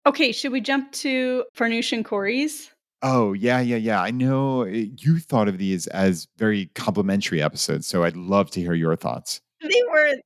[SPEAKER 2] Okay, should we jump to Farnoosh and Corey's?
[SPEAKER 1] Oh, yeah, yeah, yeah. I know you thought of these as very complimentary episodes. So I'd love to hear your thoughts.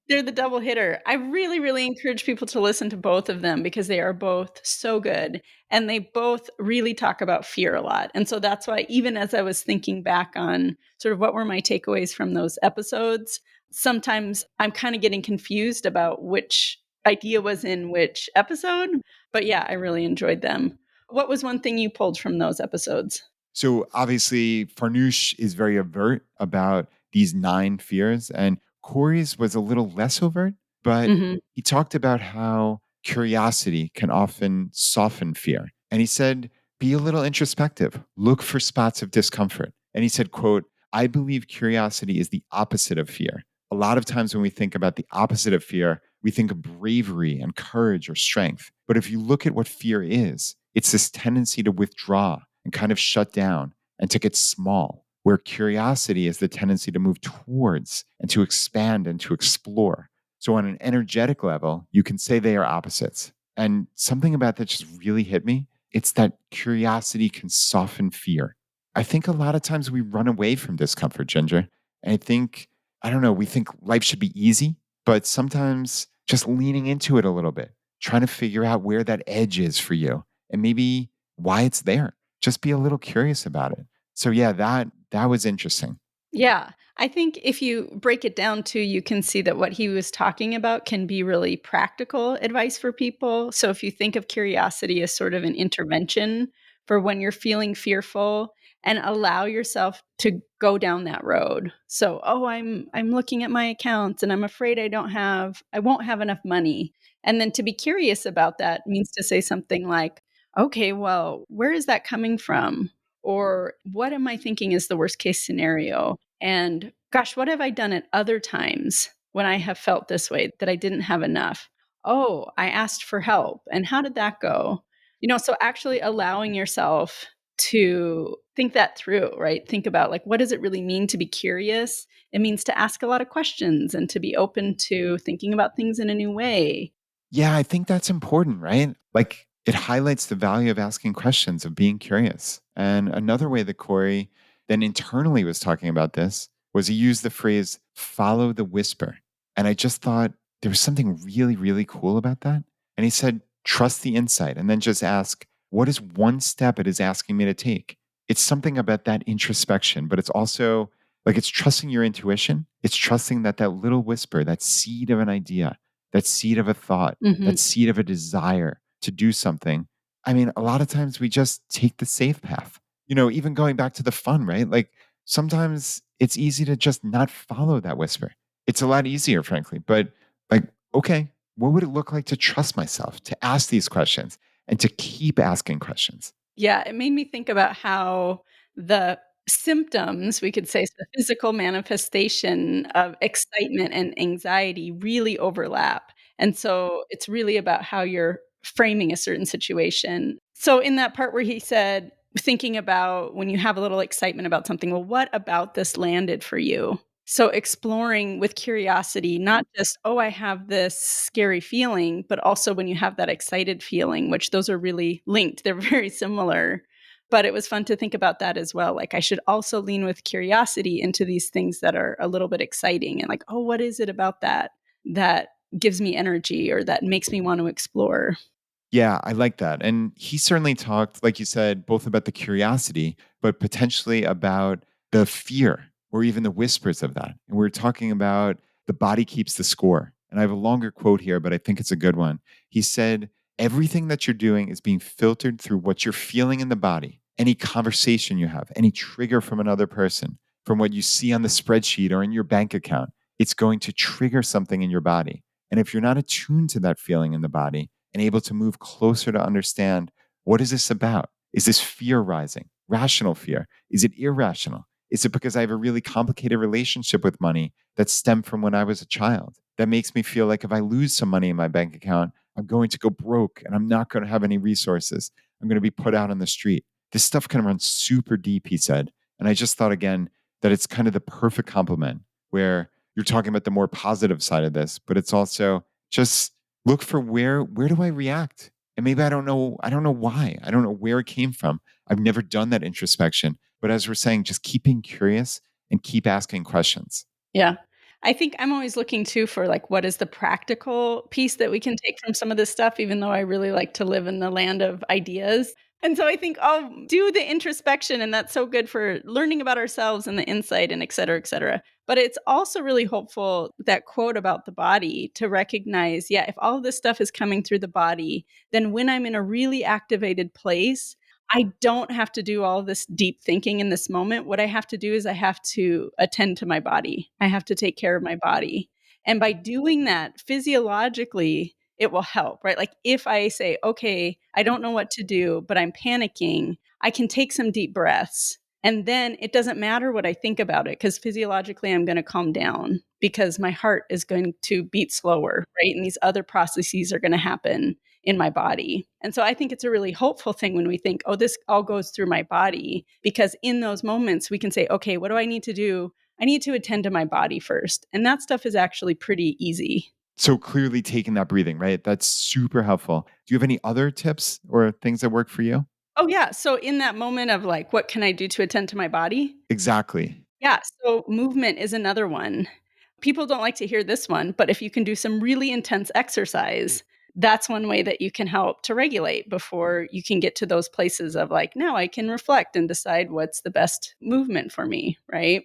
[SPEAKER 2] They're the double hitter. I really, really encourage people to listen to both of them because they are both so good, and they both really talk about fear a lot, and so that's why even as I was thinking back on sort of what were my takeaways from those episodes, sometimes I'm kinda getting confused about which idea was in which episode, but yeah, I really enjoyed them. What was one thing you pulled from those episodes?
[SPEAKER 1] So obviously, Farnoosh is very overt about these nine fears, and Corey's was a little less overt, but
[SPEAKER 2] Mhm.
[SPEAKER 1] he talked about how curiosity can often soften fear. And he said, be a little introspective, look for spots of discomfort. And he said, quote, I believe curiosity is the opposite of fear. A lot of times when we think about the opposite of fear, we think of bravery and courage or strength. But if you look at what fear is, it's this tendency to withdraw and kind of shut down and to get small, where curiosity is the tendency to move towards and to expand and to explore. So, on an energetic level, you can say they are opposites. And something about that just really hit me. It's that curiosity can soften fear. I think a lot of times we run away from discomfort, Ginger. And I think, I don't know, we think life should be easy, but sometimes just leaning into it a little bit, trying to figure out where that edge is for you and maybe why it's there. Just be a little curious about it. So yeah, that was interesting.
[SPEAKER 2] Yeah. I think if you break it down too, you can see that what he was talking about can be really practical advice for people. So if you think of curiosity as sort of an intervention for when you're feeling fearful and allow yourself to go down that road. So, oh, I'm looking at my accounts and I'm afraid I won't have enough money. And then to be curious about that means to say something like, okay, well, where is that coming from? Or what am I thinking is the worst case scenario? And gosh, what have I done at other times when I have felt this way that I didn't have enough? Oh, I asked for help. And how did that go? So actually allowing yourself to think that through, right? Think about like, what does it really mean to be curious? It means to ask a lot of questions and to be open to thinking about things in a new way.
[SPEAKER 1] Yeah, I think that's important, right? Like It highlights the value of asking questions, of being curious. And another way that Corey then internally was talking about this was he used the phrase follow the whisper. And I just thought there was something really, really cool about that. And he said, trust the insight and then just ask, what is one step it is asking me to take? It's something about that introspection, but it's also like it's trusting your intuition. It's trusting that that little whisper, that seed of an idea, that seed of a thought, that
[SPEAKER 2] Mhm.
[SPEAKER 1] seed of a desire to do something. I mean, a lot of times we just take the safe path. Even going back to the fun, right? Like sometimes it's easy to just not follow that whisper. It's a lot easier, frankly. But like, okay, what would it look like to trust myself, to ask these questions and to keep asking questions?
[SPEAKER 2] Yeah, it made me think about how the symptoms, we could say, so the physical manifestation of excitement and anxiety really overlap. And so it's really about how you're framing a certain situation. So in that part where he said, thinking about when you have a little excitement about something, well, what about this landed for you? So exploring with curiosity, not just, oh, I have this scary feeling, but also when you have that excited feeling, which those are really linked. They're very similar. But it was fun to think about that as well. Like I should also lean with curiosity into these things that are a little bit exciting and like, oh, what is it about that gives me energy or that makes me want to explore?
[SPEAKER 1] Yeah, I like that. And he certainly talked, like you said, both about the curiosity, but potentially about the fear or even the whispers of that. And we are talking about the body keeps the score. And I have a longer quote here, but I think it's a good one. He said, everything that you're doing is being filtered through what you're feeling in the body, any conversation you have, any trigger from another person, from what you see on the spreadsheet or in your bank account. It's going to trigger something in your body. And if you're not attuned to that feeling in the body, and able to move closer to understand what is this about? Is this fear rising? Rational fear? Is it irrational? Is it because I have a really complicated relationship with money that stemmed from when I was a child? That makes me feel like if I lose some money in my bank account, I'm going to go broke and I'm not going to have any resources. I'm going to be put out on the street. This stuff can run super deep, he said. And I just thought again that it's kind of the perfect complement where you're talking about the more positive side of this, but it's also just look for where do I react? And maybe I don't know why. I don't know where it came from. I've never done that introspection. But as we're saying, just keep being curious and keep asking questions.
[SPEAKER 2] Yeah. I think I'm always looking too for like what is the practical piece that we can take from some of this stuff, even though I really like to live in the land of ideas. And so I think I'll do the introspection, and that's so good for learning about ourselves and the insight and et cetera, et cetera. But it's also really hopeful that quote about the body to recognize, yeah, if all of this stuff is coming through the body, then when I'm in a really activated place, I don't have to do all this deep thinking in this moment. What I have to do is I have to attend to my body. I have to take care of my body. And by doing that physiologically, it will help, right? Like if I say, okay, I don't know what to do, but I'm panicking, I can take some deep breaths. And then it doesn't matter what I think about it because physiologically I'm going to calm down because my heart is going to beat slower, right? And these other processes are going to happen in my body. And so I think it's a really hopeful thing when we think, oh, this all goes through my body, because in those moments we can say, okay, what do I need to do? I need to attend to my body first. And that stuff is actually pretty easy.
[SPEAKER 1] So clearly taking that breathing, right? That's super helpful. Do you have any other tips or things that work for you?
[SPEAKER 2] Oh, yeah. So in that moment of like, what can I do to attend to my body?
[SPEAKER 1] Exactly.
[SPEAKER 2] Yeah, so movement is another one. People don't like to hear this one, but if you can do some really intense exercise, that's one way that you can help to regulate before you can get to those places of like, now I can reflect and decide what's the best movement for me, right?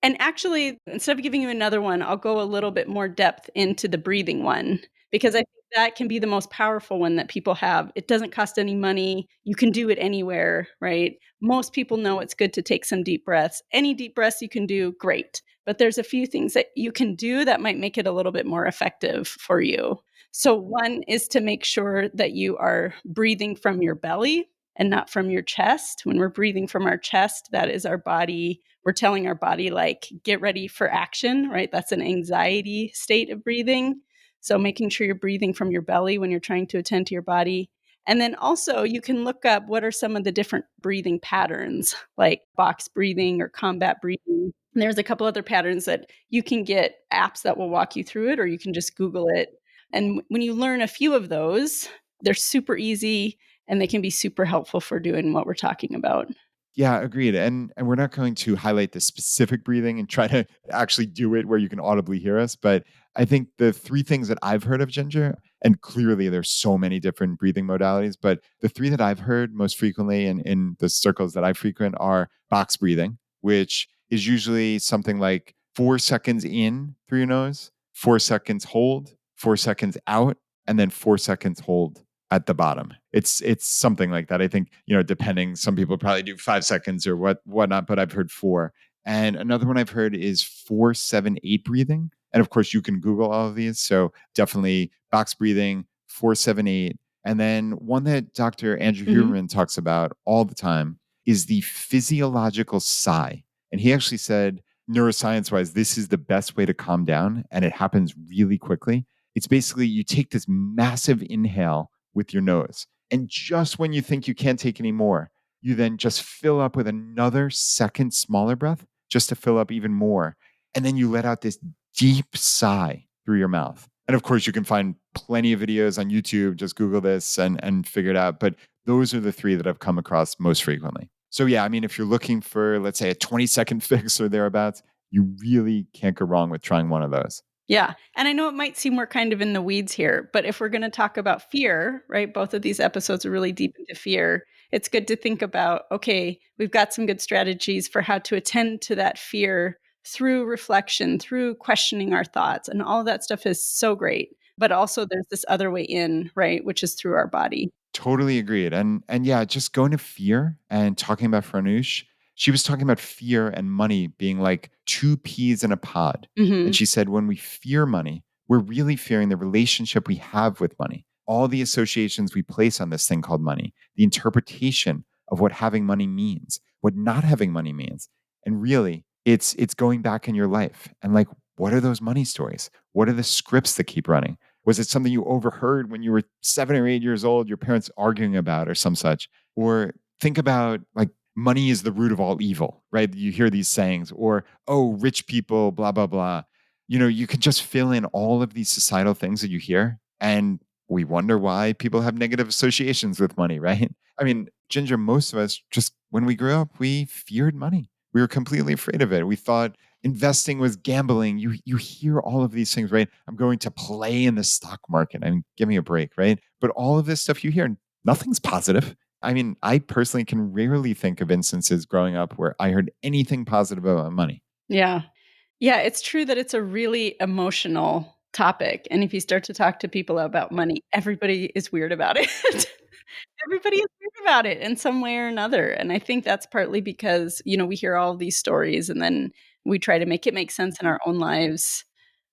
[SPEAKER 2] And actually, instead of giving you another one, I'll go a little bit more depth into the breathing one because I think that can be the most powerful one that people have. It doesn't cost any money. You can do it anywhere, right? Most people know it's good to take some deep breaths. Any deep breaths you can do, great. But there's a few things that you can do that might make it a little bit more effective for you. So, one is to make sure that you are breathing from your belly and not from your chest. When we're breathing from our chest, that is our body. We're telling our body, like, get ready for action, right? That's an anxiety state of breathing. So, making sure you're breathing from your belly when you're trying to attend to your body. And then also, you can look up what are some of the different breathing patterns, like box breathing or combat breathing. And there's a couple other patterns that you can get apps that will walk you through it, or you can just Google it. And when you learn a few of those, They're super easy and they can be super helpful for doing what we're talking about.
[SPEAKER 1] Yeah, agreed. And we're not going to highlight the specific breathing and try to actually do it where you can audibly hear us. But I think the three things that I've heard of Ginger, and clearly there's so many different breathing modalities, but the three that I've heard most frequently in the circles that I frequent are box breathing, which is usually something like 4 seconds in through your nose, 4 seconds hold, 4 seconds out, and then 4 seconds hold at the bottom. It's something like that. I think, depending, some people probably do 5 seconds or whatnot, but I've heard four. And another one I've heard is 4-7-8 breathing. And of course, you can Google all of these. So definitely box breathing, 4-7-8. And then one that Dr. Andrew
[SPEAKER 2] Mhm.
[SPEAKER 1] Huberman talks about all the time is the physiological sigh. And he actually said, neuroscience wise, this is the best way to calm down. And it happens really quickly. It's basically you take this massive inhale with your nose. And just when you think you can't take any more, you then just fill up with another second smaller breath just to fill up even more. And then you let out this deep sigh through your mouth. And of course, you can find plenty of videos on YouTube. Just Google this and figure it out. But those are the three that I've come across most frequently. So, yeah, I mean, if you're looking for, let's say, a 20-second fix or thereabouts, you really can't go wrong with trying one of those.
[SPEAKER 2] Yeah, and I know it might seem we're kind of in the weeds here, but if we're gonna talk about fear, right, both of these episodes are really deep into fear. It's good to think about, okay, we've got some good strategies for how to attend to that fear through reflection, through questioning our thoughts, and all of that stuff is so great. But also there's this other way in, right, which is through our body.
[SPEAKER 1] Totally agreed. And yeah, just going to fear and talking about Farnoosh, she was talking about fear and money being like two peas in a pod. And
[SPEAKER 2] Mhm.
[SPEAKER 1] she said, when we fear money, we're really fearing the relationship we have with money, all the associations we place on this thing called money, the interpretation of what having money means, what not having money means. And really, it's going back in your life and like, what are those money stories? What are the scripts that keep running? Was it something you overheard when you were 7 or 8 years old, your parents arguing about or some such? Or think about like money is the root of all evil, right? You hear these sayings, or, oh, rich people, blah, blah, blah. You can just fill in all of these societal things that you hear. And we wonder why people have negative associations with money, right? I mean, Ginger, most of us just when we grew up, we feared money. We were completely afraid of it. We thought investing was gambling. You hear all of these things, right? I'm going to play in the stock market. I mean, give me a break, right? But all of this stuff you hear, nothing's positive. I mean, I personally can rarely think of instances growing up where I heard anything positive about money.
[SPEAKER 2] Yeah. Yeah, it's true that it's a really emotional topic, and if you start to talk to people about money, everybody is weird about it. Everybody is weird about it in some way or another, and I think that's partly because, we hear all these stories and then we try to make it make sense in our own lives.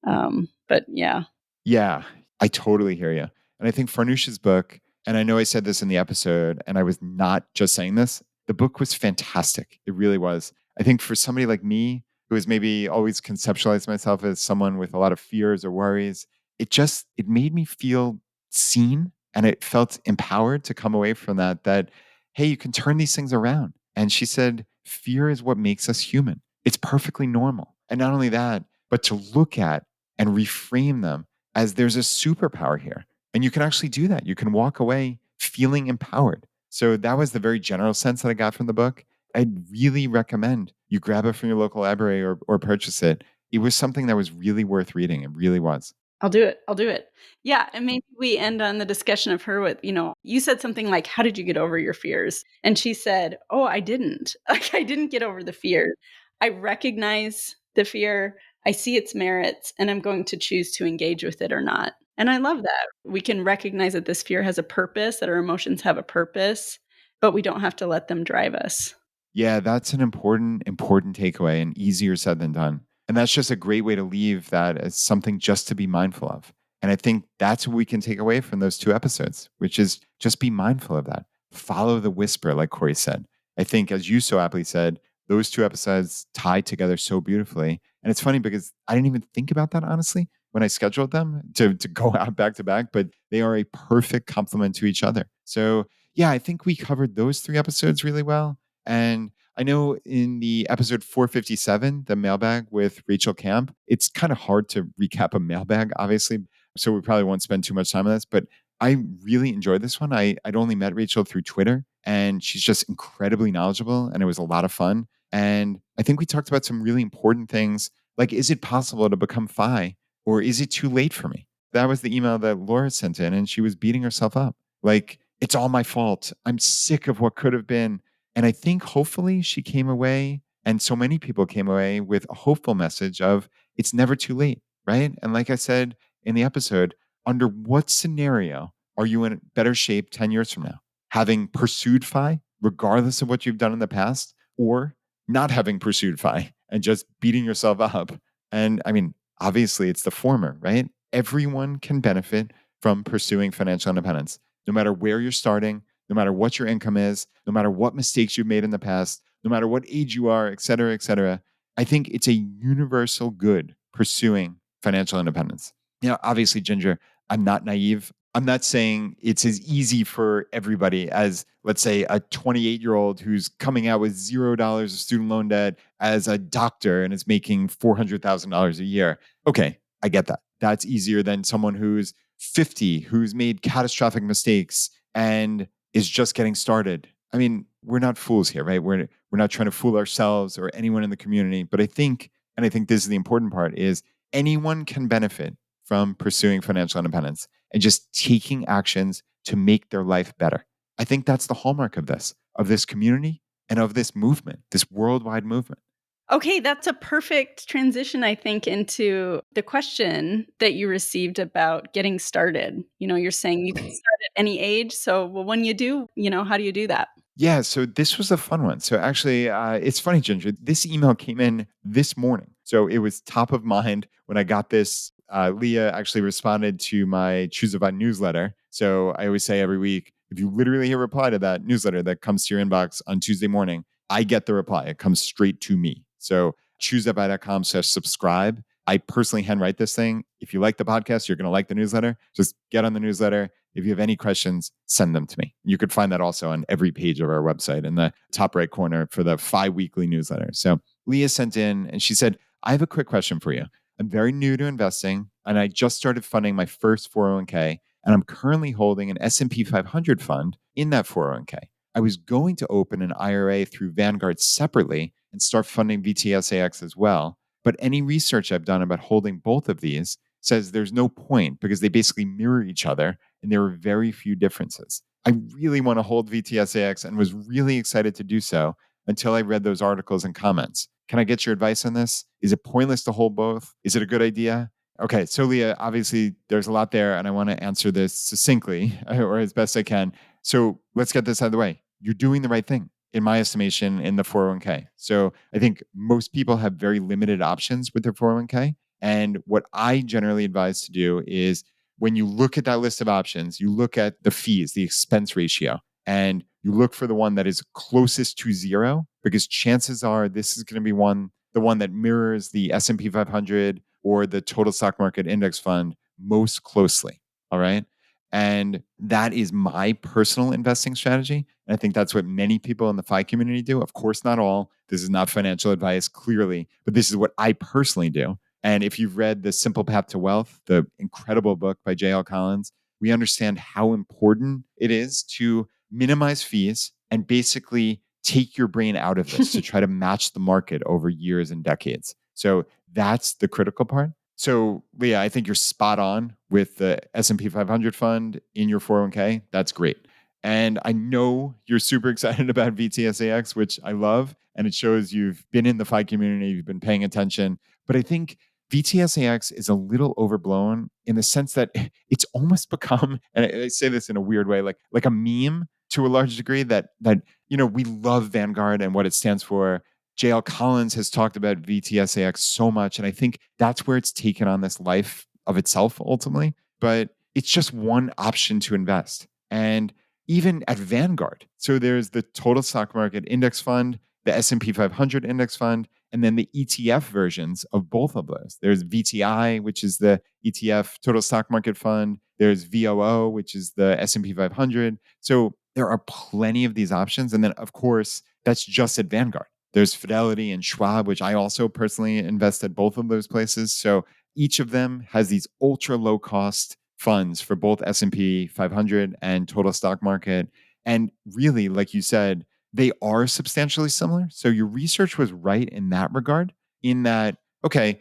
[SPEAKER 2] But yeah.
[SPEAKER 1] Yeah, I totally hear you. And I think Farnoosh's book, and I know I said this in the episode, and I was not just saying this, the book was fantastic. It really was. I think for somebody like me, who has maybe always conceptualized myself as someone with a lot of fears or worries, it made me feel seen and it felt empowered to come away from that, hey, you can turn these things around. And she said, fear is what makes us human. It's perfectly normal. And not only that, but to look at and reframe them as there's a superpower here. And you can actually do that. You can walk away feeling empowered. So that was the very general sense that I got from the book. I'd really recommend you grab it from your local library or purchase it. It was something that was really worth reading. It really was.
[SPEAKER 2] I'll do it, I'll do it. Yeah, and maybe we end on the discussion of her with, you said something like, "How did you get over your fears?" And she said, "Oh, I didn't. Like, I didn't get over the fear. I recognize the fear, I see its merits, and I'm going to choose to engage with it or not." And I love that. We can recognize that this fear has a purpose, that our emotions have a purpose, but we don't have to let them drive us.
[SPEAKER 1] Yeah, that's an important takeaway and easier said than done. And that's just a great way to leave that as something just to be mindful of. And I think that's what we can take away from those two episodes, which is just be mindful of that. Follow the whisper, like Corey said. I think, as you so aptly said, those two episodes tie together so beautifully. And it's funny because I didn't even think about that, honestly, when I scheduled them to go out back to back, but they are a perfect complement to each other. So, yeah, I think we covered those three episodes really well. And I know in the episode 457, the mailbag with Rachel Camp, it's kind of hard to recap a mailbag, obviously. So we probably won't spend too much time on this. But I really enjoyed this one. I'd only met Rachel through Twitter, and she's just incredibly knowledgeable, and it was a lot of fun. And I think we talked about some really important things, like, is it possible to become Phi, or is it too late for me? That was the email that Laura sent in, and she was beating herself up. Like, it's all my fault. I'm sick of what could have been. And I think hopefully she came away, and so many people came away with a hopeful message of it's never too late, right? And like I said in the episode, under what scenario are you in better shape 10 years from now? Having pursued FI, regardless of what you've done in the past, or not having pursued FI and just beating yourself up? And I mean, obviously, it's the former, right? Everyone can benefit from pursuing financial independence, no matter where you're starting, no matter what your income is, no matter what mistakes you've made in the past, no matter what age you are, et cetera, et cetera. I think it's a universal good pursuing financial independence. Obviously, Ginger, I'm not naive. I'm not saying it's as easy for everybody as, let's say, a 28-year-old who's coming out with $0 of student loan debt as a doctor and is making $400,000 a year. Okay, I get that. That's easier than someone who's 50, who's made catastrophic mistakes and is just getting started. I mean, we're not fools here, right? We're not trying to fool ourselves or anyone in the community. But I think, and I think this is the important part, is anyone can benefit from pursuing financial independence and just taking actions to make their life better. I think that's the hallmark of this community and of this movement, this worldwide movement.
[SPEAKER 2] Okay, that's a perfect transition, I think, into the question that you received about getting started. You're saying you can start at any age. So, well, when you do, how do you do that?
[SPEAKER 1] Yeah, so this was a fun one. So actually, it's funny, Ginger. This email came in this morning, so it was top of mind when I got this. Leah actually responded to my Choose a Vibe newsletter. So I always say every week, if you literally hit reply to that newsletter that comes to your inbox on Tuesday morning, I get the reply. It comes straight to me. So chooseaby.com/subscribe. I personally handwrite this thing. If you like the podcast, you're going to like the newsletter. Just get on the newsletter. If you have any questions, send them to me. You could find that also on every page of our website in the top right corner for the weekly newsletter. So Leah sent in and she said, I have a quick question for you. I'm very new to investing and I just started funding my first 401k and I'm currently holding an S&P 500 fund in that 401k. I was going to open an IRA through Vanguard separately and start funding VTSAX as well. But any research I've done about holding both of these says there's no point because they basically mirror each other and there are very few differences. I really want to hold VTSAX and was really excited to do so until I read those articles and comments. Can I get your advice on this? Is it pointless to hold both? Is it a good idea? Okay, so Leah, obviously there's a lot there, and I want to answer this succinctly or as best I can. So let's get this out of the way. You're doing the right thing, in my estimation, in the 401k. So I think most people have very limited options with their 401k. And what I generally advise to do is when you look at that list of options, you look at the fees, the expense ratio, and you look for the one that is closest to zero because chances are this is going to be the one that mirrors the S&P 500 or the total stock market index fund most closely. All right? And that is my personal investing strategy. And I think that's what many people in the FI community do. Of course, not all. This is not financial advice, clearly, but this is what I personally do. And if you've read The Simple Path to Wealth, the incredible book by J.L. Collins, we understand how important it is to minimize fees and basically take your brain out of this to try to match the market over years and decades. So that's the critical part. So Leah, I think you're spot on with the S&P 500 fund in your 401k. That's great. And I know you're super excited about VTSAX, which I love. And it shows you've been in the FI community, you've been paying attention. But I think VTSAX is a little overblown in the sense that it's almost become, and I say this in a weird way, like a meme to a large degree that we love Vanguard and what it stands for. JL Collins has talked about VTSAX so much, and I think that's where it's taken on this life of itself ultimately. But it's just one option to invest. And even at Vanguard, so there's the total stock market index fund, the S&P 500 index fund, and then the ETF versions of both of those. There's VTI, which is the ETF total stock market fund. There's VOO, which is the S&P 500. So there are plenty of these options. And then, of course, that's just at Vanguard. There's Fidelity and Schwab, which I also personally invest at both of those places. So each of them has these ultra low cost funds for both S&P 500 and total stock market. And really, like you said, they are substantially similar. So your research was right in that regard, in that, okay,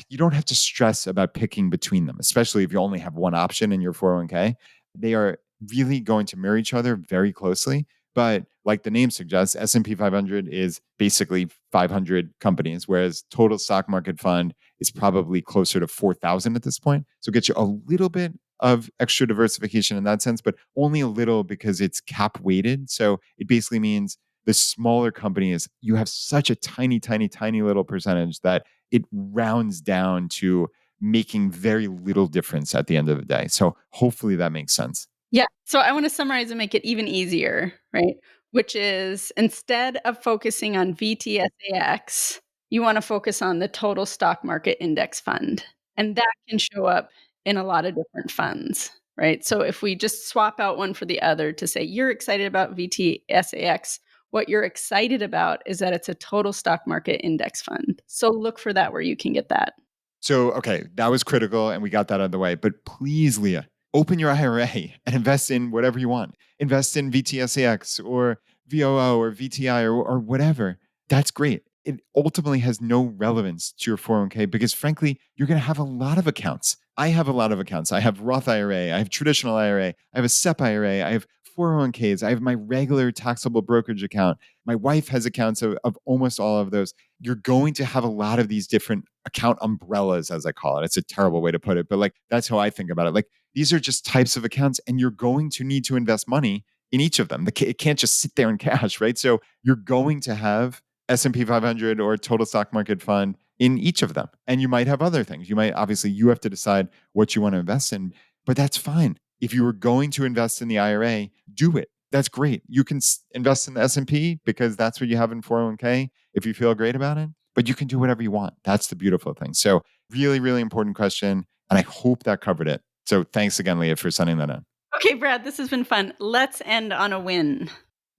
[SPEAKER 1] you don't have to stress about picking between them, especially if you only have one option in your 401k. They are really going to mirror each other very closely. But like the name suggests, S&P 500 is basically 500 companies, whereas total stock market fund is probably closer to 4,000 at this point. So it gets you a little bit of extra diversification in that sense, but only a little because it's cap weighted. So it basically means the smaller companies, you have such a tiny, tiny, tiny little percentage that it rounds down to making very little difference at the end of the day. So hopefully that makes sense.
[SPEAKER 2] Yeah. So I want to summarize and make it even easier, right? Which is instead of focusing on VTSAX, you want to focus on the total stock market index fund. And that can show up in a lot of different funds, right? So if we just swap out one for the other to say you're excited about VTSAX, what you're excited about is that it's a total stock market index fund. So look for that where you can get that.
[SPEAKER 1] So, okay, that was critical and we got that out of the way. But please, Leah, open your IRA and invest in whatever you want. Invest in VTSAX or VOO or VTI or whatever. That's great. It ultimately has no relevance to your 401k because, frankly, you're going to have a lot of accounts. I have a lot of accounts. I have Roth IRA, I have traditional IRA, I have a SEP IRA, I have 401ks, I have my regular taxable brokerage account. My wife has accounts of almost all of those. You're going to have a lot of these different account umbrellas, as I call it. It's a terrible way to put it, but like that's how I think about it. Like these are just types of accounts, and you're going to need to invest money in each of them. It can't just sit there in cash, right? So you're going to have S&P 500 or total stock market fund in each of them, and you might have other things. You might obviously you have to decide what you want to invest in, but that's fine. If you were going to invest in the IRA, do it. That's great. You can invest in the S&P because that's what you have in 401k if you feel great about it, but you can do whatever you want. That's the beautiful thing. So, really, really important question. And I hope that covered it. So, thanks again, Leah, for sending that in.
[SPEAKER 2] Okay, Brad, this has been fun. Let's end on a win.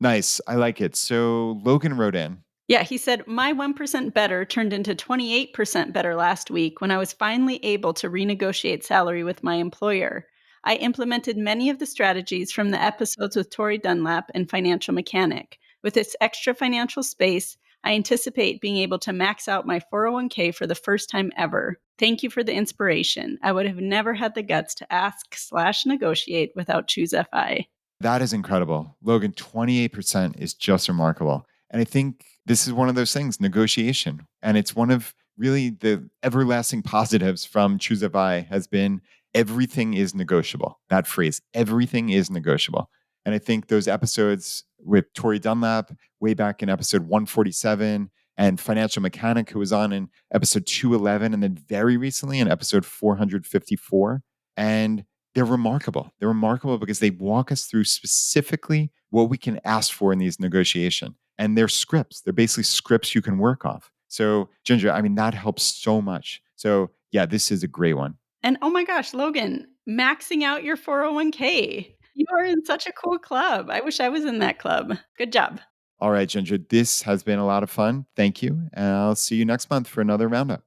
[SPEAKER 1] Nice. I like it. So, Logan wrote in.
[SPEAKER 2] Yeah, he said, my 1% better turned into 28% better last week when I was finally able to renegotiate salary with my employer. I implemented many of the strategies from the episodes with Tori Dunlap and Financial Mechanic. With this extra financial space, I anticipate being able to max out my 401k for the first time ever. Thank you for the inspiration. I would have never had the guts to ask/negotiate without Choose FI.
[SPEAKER 1] That is incredible. Logan, 28% is just remarkable. And I think this is one of those things, negotiation. And it's one of really the everlasting positives from Choose FI has been everything is negotiable. That phrase, everything is negotiable. And I think those episodes with Tori Dunlap way back in episode 147 and Financial Mechanic, who was on in episode 211, and then very recently in episode 454. And they're remarkable. They're remarkable because they walk us through specifically what we can ask for in these negotiations. And they're scripts. They're basically scripts you can work off. So, Ginger, I mean, that helps so much. So, yeah, this is a great one.
[SPEAKER 2] And oh my gosh, Logan, maxing out your 401k. You are in such a cool club. I wish I was in that club. Good job.
[SPEAKER 1] All right, Ginger, this has been a lot of fun. Thank you. And I'll see you next month for another roundup.